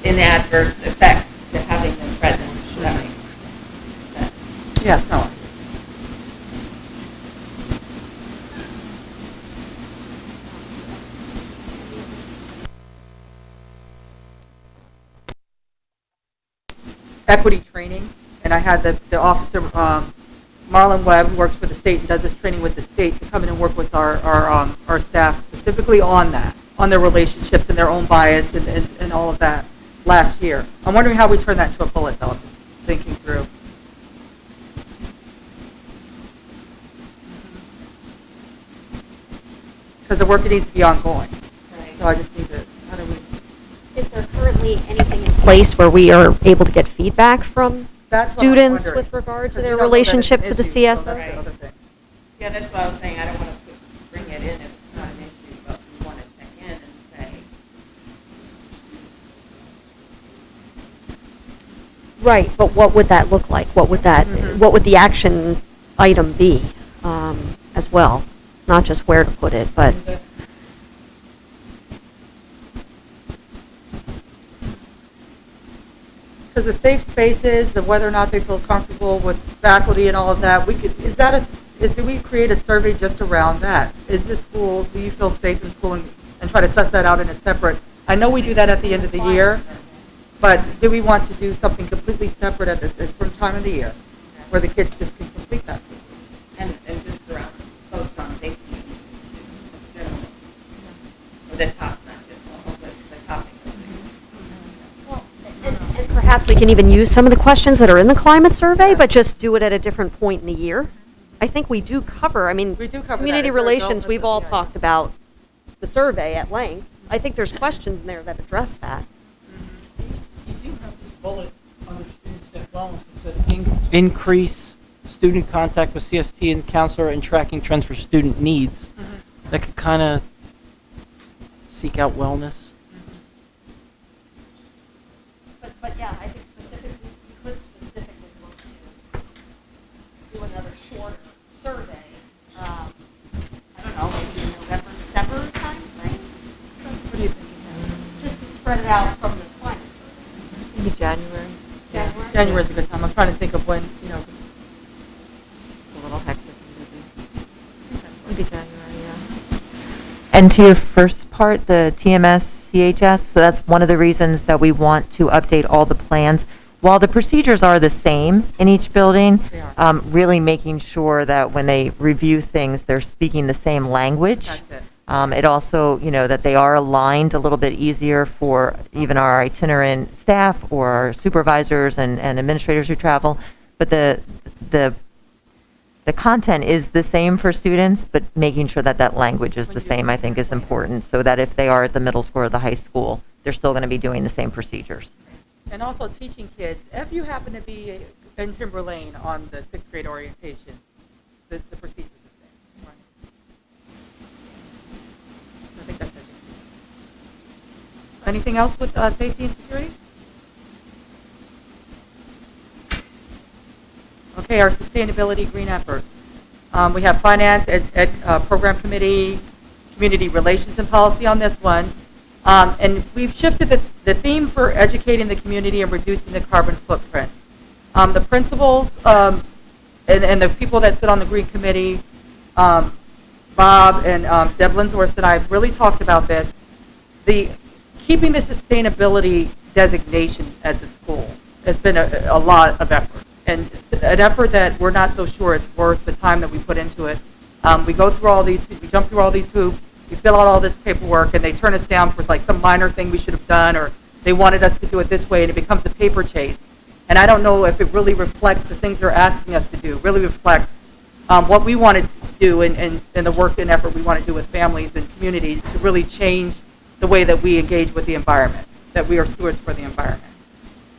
an adverse effect to having them present. Does that make sense? Yes, no. Equity training, and I had the officer, Marlon Webb, who works for the state and does this training with the state, to come in and work with our staff specifically on that, on their relationships and their own bias and all of that last year. I'm wondering how we turn that into a bullet, though. I'm just thinking through. Because the work needs to be ongoing. Right. So I just need to, how do we? Is there currently anything in place where we are able to get feedback from That's what I'm students wondering. with regard to Because their we don't know that it's relationship an to the issue, so CSO? that's the other thing. Yeah, that's what I was saying. I don't want to bring it in if it's not an issue, but we want to check in and say, Right, but what would that look like? What would what would the action item be as well? Not just where to put it, but Because the safe spaces and whether or not they feel comfortable with faculty and all of that, is that is do we create a survey just around that? Is this school, do you feel safe in school, and try to suss that out in a separate, I know we do that at the end of the year, but do we want to do something completely separate at a different time of the year, where the kids just can complete that? And just around, focused on safety. Generally. Or the top, not just all, but the topic. And perhaps we can even use some of the questions that are in the climate survey, but just do it at a different point in the year. I think we do cover, I mean, We do cover that. community Is there a relations, goal? we've all Yeah. talked about the survey at length. I think there's questions in there that address that. You do have this bullet under student staff wellness that says increase student contact with CST and counselor and tracking trends for student needs. That could kind of seek out wellness. But yeah, I think specifically, you could specifically look to do another shorter survey. I don't know, maybe in November, December timeframe? What do you think? Just to spread it out from the climate survey. Maybe January. January? January is a good time. I'm trying to think of when, you know, 'cause A little hectic and busy. Maybe January, yeah. And to your first part, the TMS, CHS, so that's one of the reasons that we want to update all the plans. While the procedures are the same in each building, They are. really making sure that when they review things, they're speaking the same language. that's it. It also, that they are aligned a little bit easier for even our itinerant staff or our supervisors and administrators who travel. But the content is the same for students, but making sure that that language is the same, I think, is important, so that if they are at the middle school or the high school, they're still going to be doing the same procedures. And also teaching kids, if you happen to be in Timberlane on the 6th grade orientation, the procedure is the same. Right? I think that's education. Anything else with safety and security? Okay, our sustainability green effort. We have finance, program committee, community relations and policy on this one. And we've shifted the theme for educating the community and reducing the carbon footprint. The principals and the people that sit on the green committee, Bob and Deb Linshorst and I have really talked about this. Keeping the sustainability designation as a school has been a lot of effort. And an effort that we're not so sure it's worth the time that we put into it. We go through all these, we jump through all these hoops, we fill out all this paperwork, and they turn us down for like some minor thing we should have done, or they wanted us to do it this way, and it becomes a paper chase. And I don't know if it really reflects the things they're asking us to do, really reflects what we want to do and the work and effort we want to do with families and communities to really change the way that we engage with the environment, that we are stewards for the environment.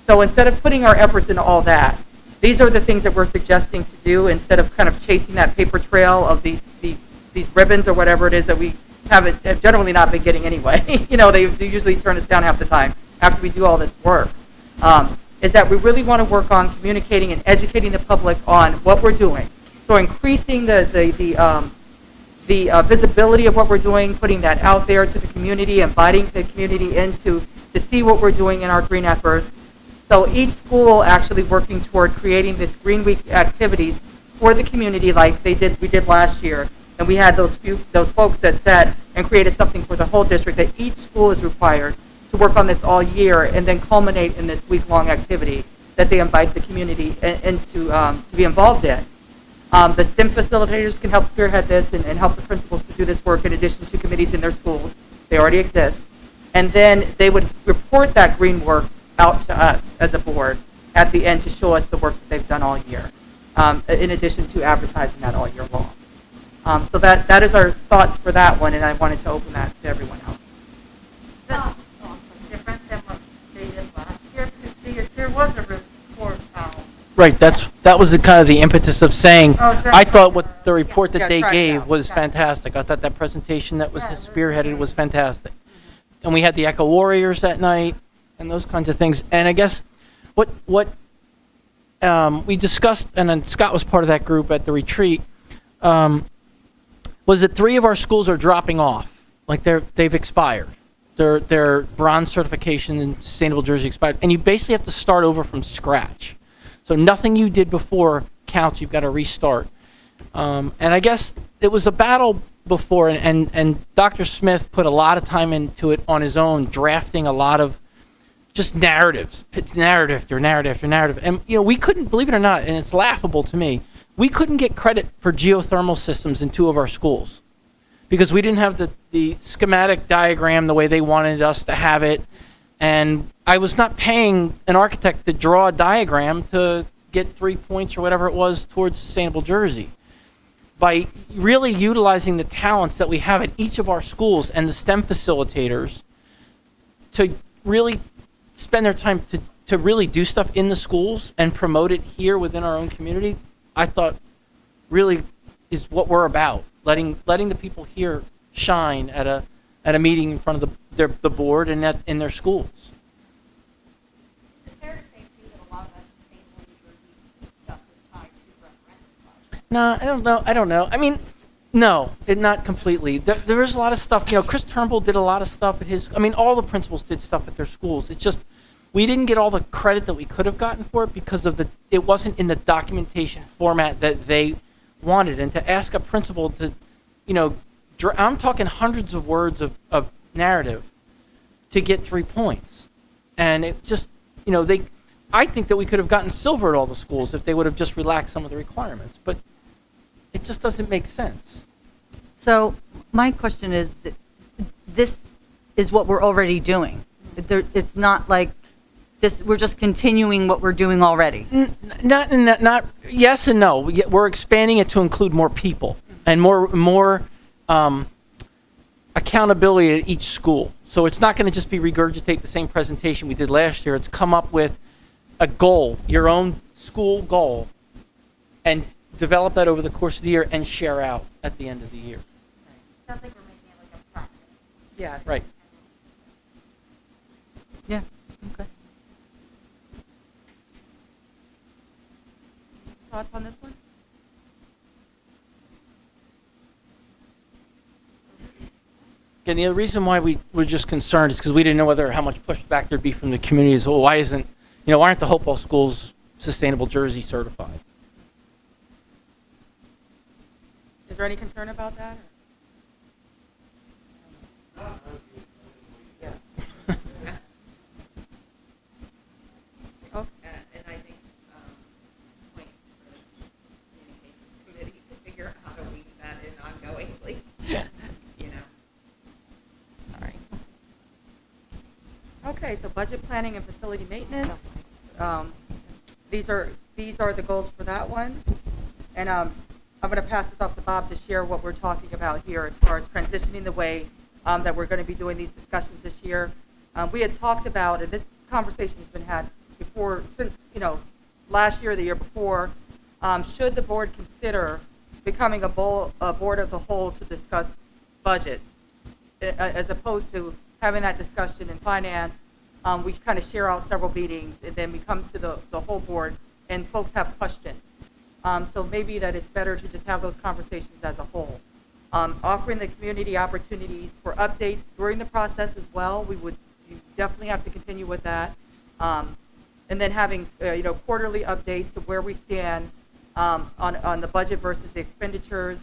So instead of putting our efforts into all that, these are the things that we're suggesting to do instead of kind of chasing that paper trail of these ribbons or whatever it is that we have generally not been getting anyway. They usually turn us down half the time after we do all this work. Is that we really want to work on communicating and educating the public on what we're doing. So increasing the visibility of what we're doing, putting that out there to the community, inviting the community in to see what we're doing in our green efforts. So each school actually working toward creating this Green Week activities for the community like we did last year. And we had those folks that sat and created something for the whole district that each school is required to work on this all year and then culminate in this week-long activity that they invite the community to be involved in. The STEM facilitators can help spearhead this and help the principals to do this work in addition to committees in their schools. They already exist. And then they would report that green work out to us as a board at the end to show us the work that they've done all year, in addition to advertising that all year long. So that is our thoughts for that one, and I wanted to open that to everyone else. Different than what they did last year, because there was a report out. Right, that was the kind of the impetus of saying, Oh, I thought what the report that Yeah, they track it gave out. was fantastic. I thought that presentation that was spearheaded was fantastic. And we had the Echo Warriors that night and those kinds of things. And I guess what we discussed, and then Scott was part of that group at the retreat, was that 3 of our schools are dropping off. Like they've expired. Their bronze certification in Sustainable Jersey expired. And you basically have to start over from scratch. So nothing you did before counts. You've got to restart. And I guess it was a battle before, and Dr. Smith put a lot of time into it on his own, drafting a lot of just narratives, narrative after narrative after narrative. And, we couldn't, believe it or not, and it's laughable to me, we couldn't get credit for geothermal systems in 2 of our schools because we didn't have the schematic diagram the way they wanted us to have it. And I was not paying an architect to draw a diagram to get 3 points or whatever it was towards Sustainable Jersey. By really utilizing the talents that we have at each of our schools and the STEM facilitators to really spend their time to really do stuff in the schools and promote it here within our own community, I thought really is what we're about. Letting the people here shine at a meeting in front of the board and in their schools. Is it fair to say, too, that a lot of that Sustainable New Jersey stuff was tied to referendum projects? No, I don't know. I mean, no, not completely. There is a lot of stuff. Chris Turnbull did a lot of stuff at his. I mean, all the principals did stuff at their schools. It's just we didn't get all the credit that we could have gotten for it because of it wasn't in the documentation format that they wanted. And to ask a principal to, I'm talking hundreds of words of narrative to get 3 points, and it just, I think that we could have gotten silver at all the schools if they would have just relaxed some of the requirements, but it just doesn't make sense. So my question is, that this is what we're already doing. It's not like this, we're just continuing what we're doing already. Not yes and no. We're expanding it to include more people and more accountability at each school. So it's not going to just be regurgitate the same presentation we did last year. It's come up with a goal, your own school goal, and develop that over the course of the year and share out at the end of the year. Sounds like we're making it like a practice. Yeah. Right. Yeah, okay. Thoughts on this one? Again, the reason why we were just concerned is because we didn't know how much pushback there'd be from the community. Is, well, why aren't the Hopewell schools Sustainable Jersey certified? Is there any concern about that? Yeah. And I think, point for the communications committee to figure out how to weave that in ongoingly, Sorry. Okay, so budget planning and facility maintenance. These are the goals for that one. And I'm going to pass this off to Bob to share what we're talking about here as far as transitioning the way that we're going to be doing these discussions this year. We had talked about, and this conversation has been had before, since, last year or the year before, should the board consider becoming a board of the whole to discuss budget, as opposed to having that discussion in finance. We kind of share out several meetings, and then we come to the whole board, and folks have questions. So maybe that it's better to just have those conversations as a whole. Offering the community opportunities for updates during the process as well. You definitely have to continue with that. And then having, quarterly updates of where we stand on the budget versus the expenditures,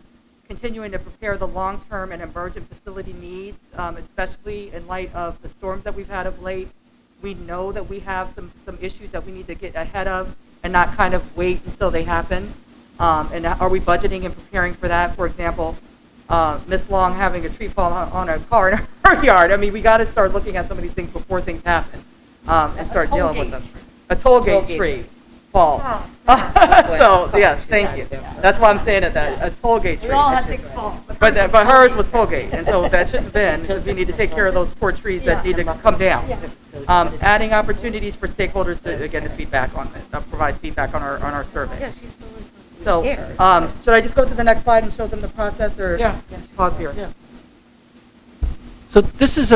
continuing to prepare the long-term and emergent facility needs, especially in light of the storms that we've had of late. We know that we have some issues that we need to get ahead of and not kind of wait until they happen. And are we budgeting and preparing for that? For example, Miss Long having a tree fall on a car in her yard. I mean, we got to start looking at some of these things before things happen and start dealing with them. A toll gate tree fall. So, yes, thank you. That's why I'm saying it, that a toll gate tree. We all have things fall. But hers was toll gate, and so that shouldn't have been, because we need to take care of those poor trees that need to come down. Adding opportunities for stakeholders to, again, to feedback on it, provide feedback on our survey. So, should I just go to the next slide and show them the process, or pause here? Yeah. So this is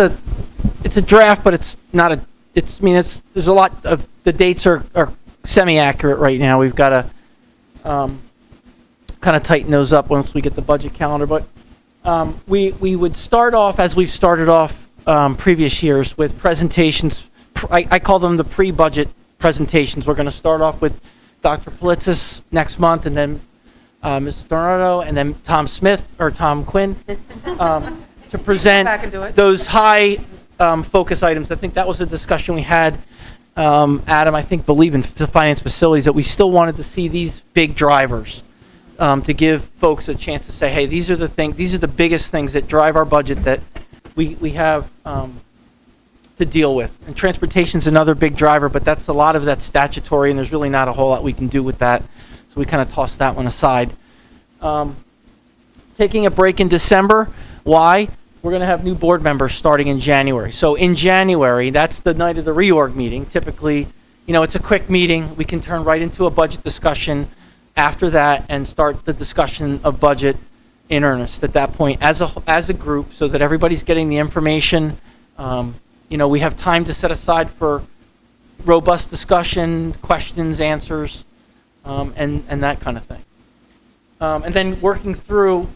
it's a draft, but it's not a, there's a lot of, the dates are semi-accurate right now. We've got to kind of tighten those up once we get the budget calendar, but we would start off, as we've started off previous years, with presentations. I call them the pre-budget presentations. We're going to start off with Dr. Politzis next month, and then Ms. Donato, and then Tom Quinn, to present Back and do it. those high focus items. I think that was a discussion we had, Adam, I think, believe in the finance facilities, that we still wanted to see these big drivers, to give folks a chance to say, hey, these are the biggest things that drive our budget that we have to deal with. And transportation's another big driver, but a lot of that's statutory, and there's really not a whole lot we can do with that. So we kind of tossed that one aside. Taking a break in December. Why? We're going to have new board members starting in January. So in January, that's the night of the reorg meeting. Typically, it's a quick meeting. We can turn right into a budget discussion after that and start the discussion of budget in earnest at that point as a group, so that everybody's getting the information. We have time to set aside for robust discussion, questions, answers, and that kind of thing. And then working through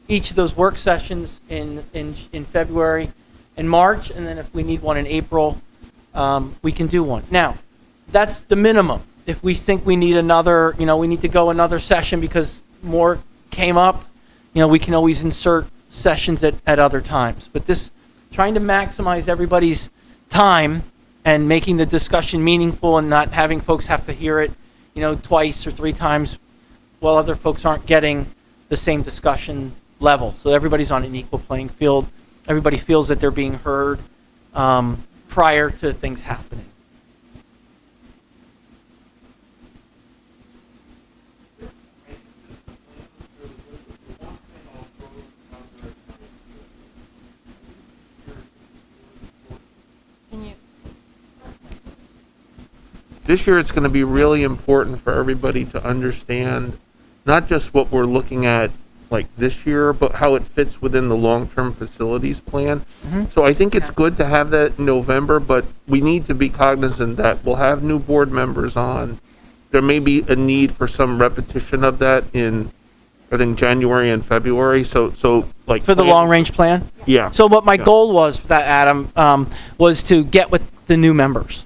each of those work sessions in February and March, and then if we need one in April, we can do one. Now, that's the minimum. If we think we need another, we need to go another session because more came up, we can always insert sessions at other times. But trying to maximize everybody's time and making the discussion meaningful and not having folks have to hear it, twice or three times while other folks aren't getting the same discussion level. So everybody's on an equal playing field. Everybody feels that they're being heard prior to things happening. This year, it's going to be really important for everybody to understand not just what we're looking at like this year, but how it fits within the long-term facilities plan. So I think it's good to have that in November, but we need to be cognizant that we'll have new board members on. There may be a need for some repetition of that in, I think, January and February. So like For the long-range plan? Yeah. So what my goal was for that, Adam, was to get with the new members.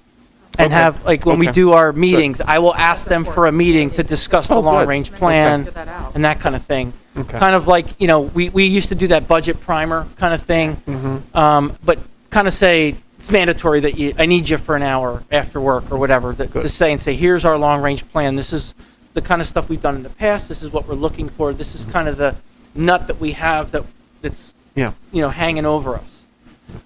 And Okay. have, like, when we Okay. do our meetings, I will ask them for a meeting to discuss the Oh, good. long-range plan Get that out. and that kind of thing. Okay. Kind of like, we used to do that budget primer kind of thing, but kind of say, it's mandatory that I need you for an hour after work or whatever, to Good. say, here's our long-range plan, this is the kind of stuff we've done in the past, this is what we're looking for, this is kind of the nut that we have that's Yeah. hanging over us.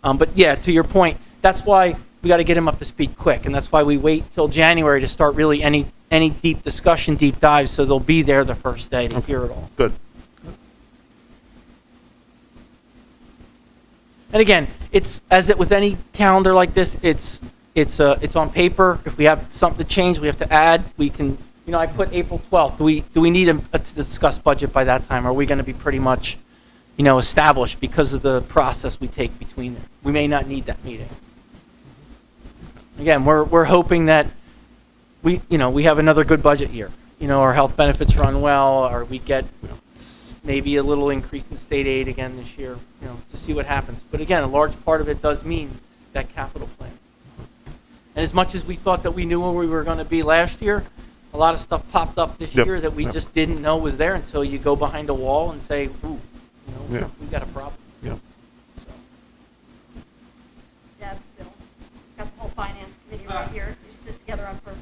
But yeah, to your point, that's why we got to get him up to speed quick, and that's why we wait till January to start really any deep discussion, deep dives, so they'll be there the first day to hear it all. Good. And again, it's as it with any calendar like this, it's on paper. If we have something to change, we have to add. We can, I put April 12th. Do we need to discuss budget by that time? Are we going to be pretty much, established because of the process we take between them? We may not need that meeting. Again, we're hoping that we have another good budget year. Our health benefits run well, or we get maybe a little increase in state aid again this year, to see what happens. But again, a large part of it does mean that capital plan. And as much as we thought that we knew where we were going to be last year, a lot of stuff popped up this Yep. year that we Yep. just didn't know was there until you go behind a wall and say, ooh, Yeah. we've got a problem. Yeah. So. Deb, Bill, got the whole finance committee right here. You sit together on purpose.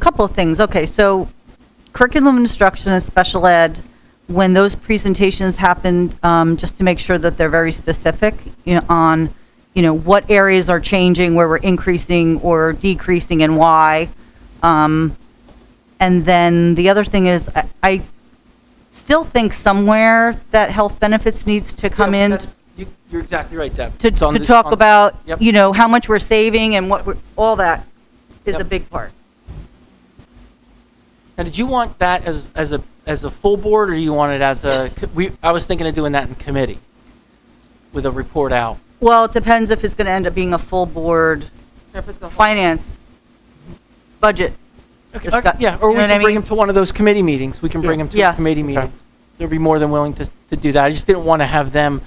Couple of things. Okay, so curriculum instruction and special ed, when those presentations happened, just to make sure that they're very specific on, what areas are changing, where we're increasing or decreasing and why. And then the other thing is, I still think somewhere that health benefits needs to come Yeah, in that's- you're exactly right, Deb. to It's on the- talk on- about, Yep. how much we're saving and all that is Yep. a big part. Now, did you want that as a full board, or do you want it as I was thinking of doing that in committee with a report out. Well, it depends if it's going to end up being a full board If it's the whole- finance budget. Okay, yeah, or You we know what I can bring mean? them to one of those committee meetings. We can bring them to Yeah. a committee meeting. They'll be more than willing to do that. I just didn't want to have them,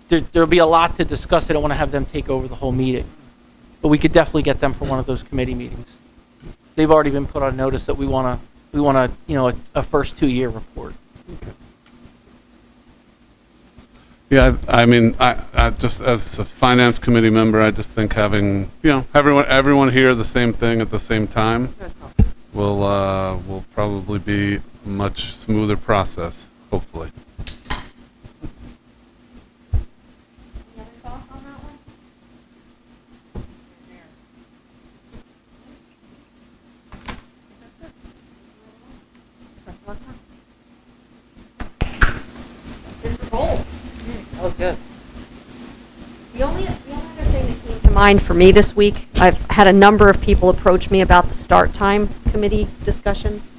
there'll be a lot to discuss. I don't want to have them take over the whole meeting. But we could definitely get them for one of those committee meetings. They've already been put on notice that we want to We want a first 2-year report. Yeah, I mean, I just as a finance committee member, I just think having, everyone hear the same thing at the same time will probably be a much smoother process, hopefully. Any other thoughts on that one? That's it for goals. Oh, good. The only other thing that came to mind for me this week, I've had a number of people approach me about the start time committee discussions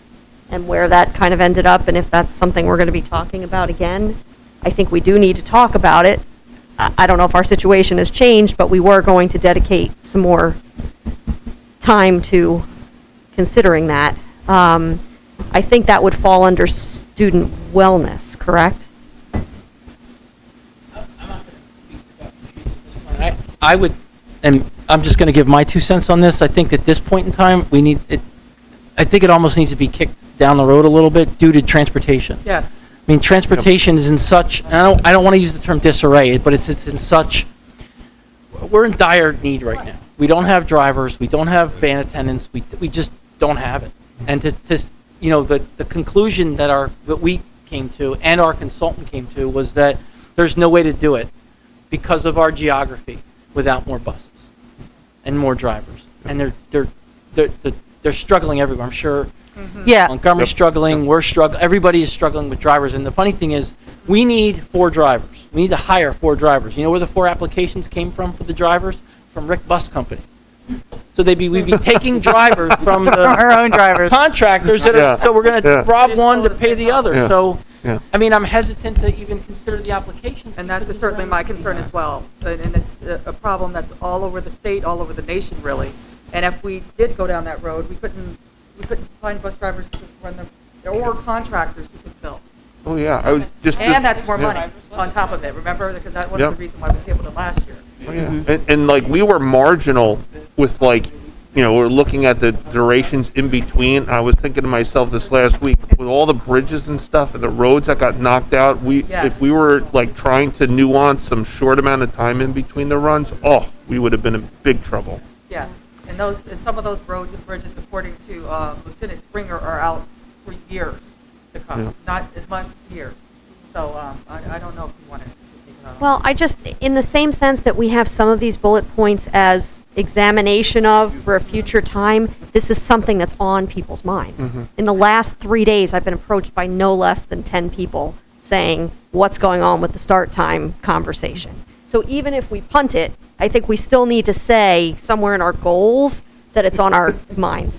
and where that kind of ended up, and if that's something we're going to be talking about again. I think we do need to talk about it. I don't know if our situation has changed, but we were going to dedicate some more time to considering that. I think that would fall under student wellness, correct? I would, and I'm just going to give my 2 cents on this. I think at this point in time, we need it. I think it almost needs to be kicked down the road a little bit due to transportation. Yes. I mean, transportation is in such, and I don't want to use the term disarray, but it's in such, we're in dire need right now. We don't have drivers, we don't have van attendants, we just don't have it. And the conclusion that we came to and our consultant came to was that there's no way to do it because of our geography without more buses and more drivers. And they're struggling everywhere. I'm sure Yeah. Montgomery's struggling, we're struggling, everybody is struggling with drivers. And the funny thing is, we need 4 drivers. We need to hire 4 drivers. You know where the 4 applications came from for the drivers? From Rick Bus Company. So we'd be taking drivers from Our own drivers. contractors that Yeah. are, so we're going to Yeah. rob one to pay the other. Yeah. So, Yeah. I mean, I'm hesitant to even consider the applications. And that's because of certainly the- my concern as well. And it's a problem that's all over the state, all over the nation, really. And if we did go down that road, we couldn't find bus drivers to run or contractors who could fill. Oh, yeah, I was just. And that's more yeah. money on top of it, remember? Because that was Yep. the reason why we tabled it last year. Oh, yeah. And like, we were marginal with like, we're looking at the durations in between. I was thinking to myself this last week, with all the bridges and stuff and the roads that got knocked out, Yes. if we were like trying to nuance some short amount of time in between the runs, we would have been in big trouble. Yes, and some of those roads and bridges, according to Lieutenant Springer, are out for years to come, Yeah. not months, years. So I don't know if we want to take it out. Well, in the same sense that we have some of these bullet points as examination of for a future time, this is something that's on people's minds. In the last 3 days, I've been approached by no less than 10 people saying, what's going on with the start time conversation? So even if we punt it, I think we still need to say somewhere in our goals that it's on our minds.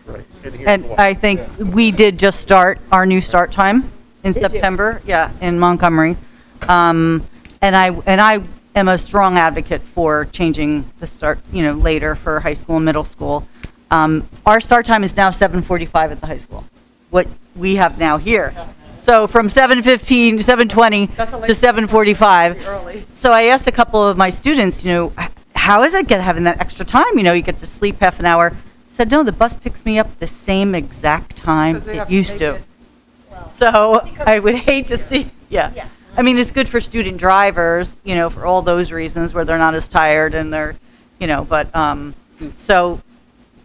Right. And I think we did just start our new start time in Did you? September, yeah, in Montgomery. And I am a strong advocate for changing the start, later for high school and middle school. Our start time is now 7:45 at the high school, what we have now here. So from 7:15, 7:20 That's a to late- 7:45. Early. So I asked a couple of my students, how is it having that extra time? You get to sleep half an hour. Said, no, the bus picks me up the same exact time Because they have it to used make to. it- So I would hate to see, yeah. I mean, it's good for student drivers, for all those reasons where they're not as tired and they're, but, so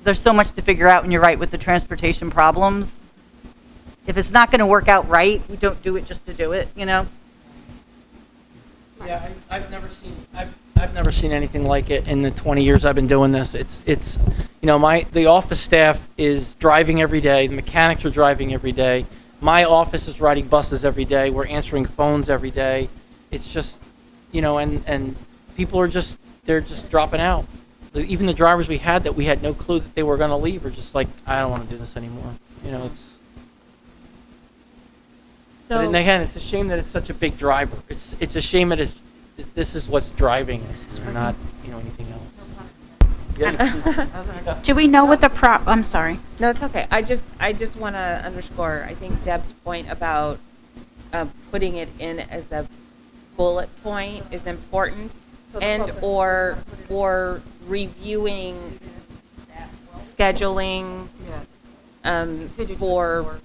there's so much to figure out, and you're right with the transportation problems. If it's not going to work out right, we don't do it just to do it, Yeah, I've never seen anything like it in the 20 years I've been doing this. It's the office staff is driving every day, the mechanics are driving every day. My office is riding buses every day. We're answering phones every day. It's just, and people are they're just dropping out. Even the drivers we had that we had no clue that they were going to leave are just like, I don't want to do this anymore. It's. But then again, it's a shame that it's such a big driver. It's a shame that this is what's driving us, and not anything else. Yeah. Do we know what I'm sorry. No, it's okay. I just want to underscore, I think Deb's point about putting it in as a bullet point is important, and or reviewing scheduling Yes. for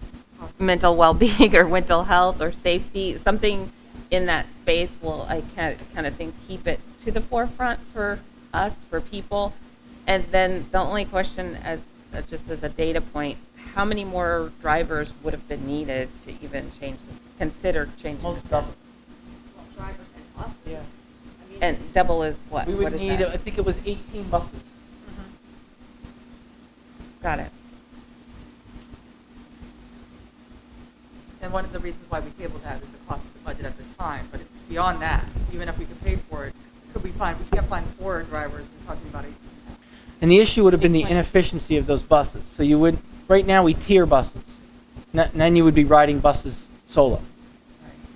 mental well-being or mental health or safety, something in that space will, I kind of think, keep it to the forefront for us, for people. And then the only question, as just as a data point, how many more drivers would have been needed to even consider changing Most this? double. Drivers and buses. Yeah. I mean, And double is what? We What would is need, that? I think it was 18 buses. Got it. And one of the reasons why we tabled that is the cost of the budget at the time, but it's beyond that. Even if we could pay for it, could we can't find 4 drivers, we're talking about 18. And the issue would have been the inefficiency of those buses. So you would, right now we tier buses. And then you would be riding buses solo.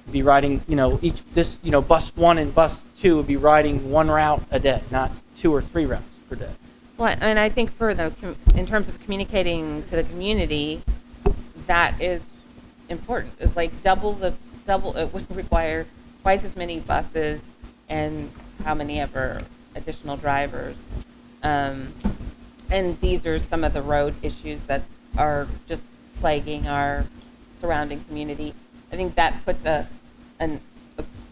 You'd be riding, bus 1 and bus 2 would be riding 1 route a day, not 2 or 3 routes per day. Well, and I think for in terms of communicating to the community, that is important. It's like it would require twice as many buses and how many ever additional drivers. And these are some of the road issues that are just plaguing our surrounding community. I think that puts I don't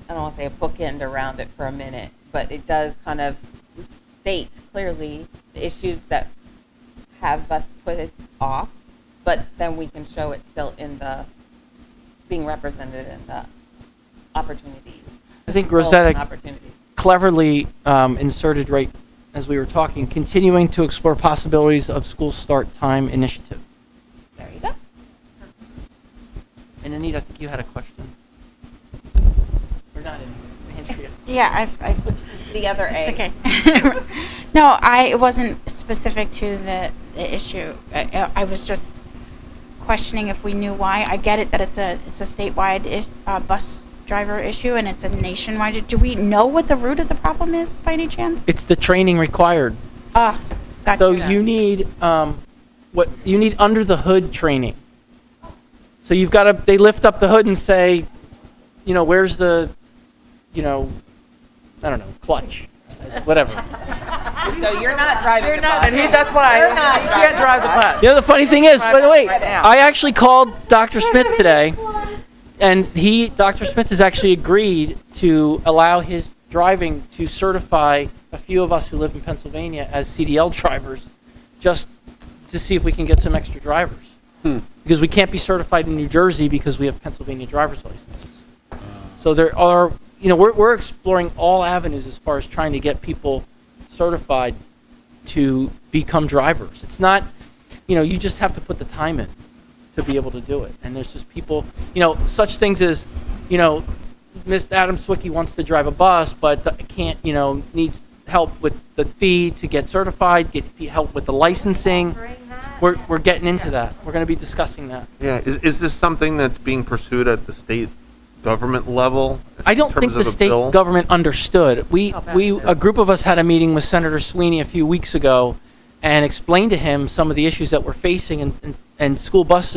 want to say a bookend around it for a minute, but it does kind of state clearly the issues that have us put it off, but then we can show it still in being represented in the opportunities. I think goals and Rosetta opportunities. cleverly inserted right as we were talking, continuing to explore possibilities of school start time initiative. There you go. And Anita, I think you had a question. Or not Anita. Yeah, I The other A. it's okay. No, it wasn't specific to the issue. I was just questioning if we knew why. I get it that it's a statewide bus driver issue and it's a nationwide. Do we know what the root of the problem is by any chance? It's the training required. Gotcha. So you need under the hood training. So you've got to, they lift up the hood and say, where's the, I don't know, clutch, whatever. So you're not driving the bus. And that's why You're not you can't drive the bus. The funny thing is, by the way, Right now. I actually called Dr. Smith today, and Dr. Smith has actually agreed to allow his driving to certify a few of us who live in Pennsylvania as CDL drivers, just to see if we can get some extra drivers. Because we can't be certified in New Jersey because we have Pennsylvania driver's licenses. So there are, we're exploring all avenues as far as trying to get people certified to become drivers. It's not, you just have to put the time in to be able to do it. And there's just people, such things as, Miss Adam Swicky wants to drive a bus, but can't, needs help with the fee to get certified, get help with the licensing. We're getting into that. We're going to be discussing that. Yeah, is this something that's being pursued at the state government level? I don't think the state government understood. A group of us had a meeting with Senator Sweeney a few weeks ago and explained to him some of the issues that we're facing, and school bus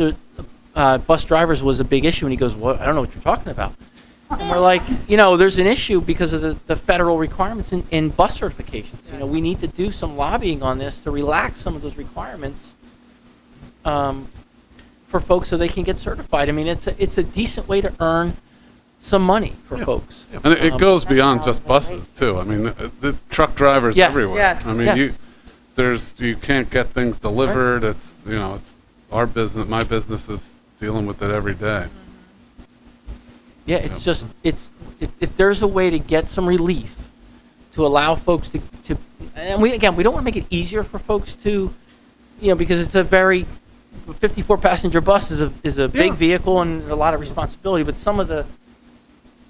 drivers was a big issue, and he goes, well, I don't know what you're talking about. And we're like, there's an issue because of the federal requirements in bus certifications. We need to do some lobbying on this to relax some of those requirements for folks so they can get certified. I mean, it's a decent way to earn some money for folks. And it goes beyond just buses too. I mean, there's truck drivers everywhere. Yes. I mean, you can't get things delivered. Right. It's our business. My business is dealing with it every day. Yeah, it's just, if there's a way to get some relief to allow folks to and we don't want to make it easier for folks to, because it's a 54 passenger bus is a big vehicle and a lot of responsibility, but some of the,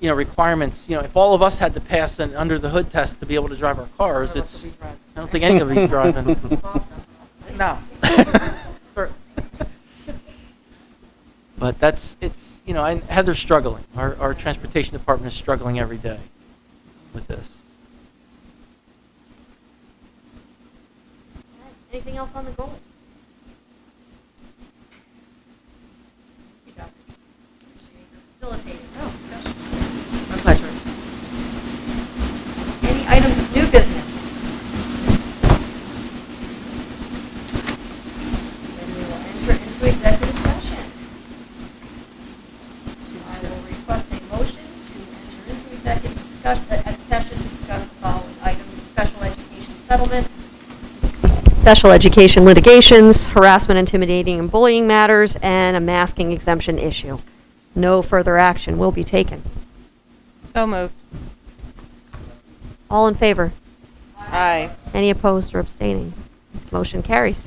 requirements, if all of us had to pass an under the hood test to be able to drive our cars, I don't think any of us be driving. No. But and Heather's struggling. Our transportation department is struggling every day with this. Anything else on the goals? Facilitating. My pleasure. Any items of new business? Then we will enter into special education litigations, harassment, intimidating, and bullying matters, and a masking exemption issue. No further action will be taken. So moved. All in favor? Aye. Any opposed or abstaining? Motion carries.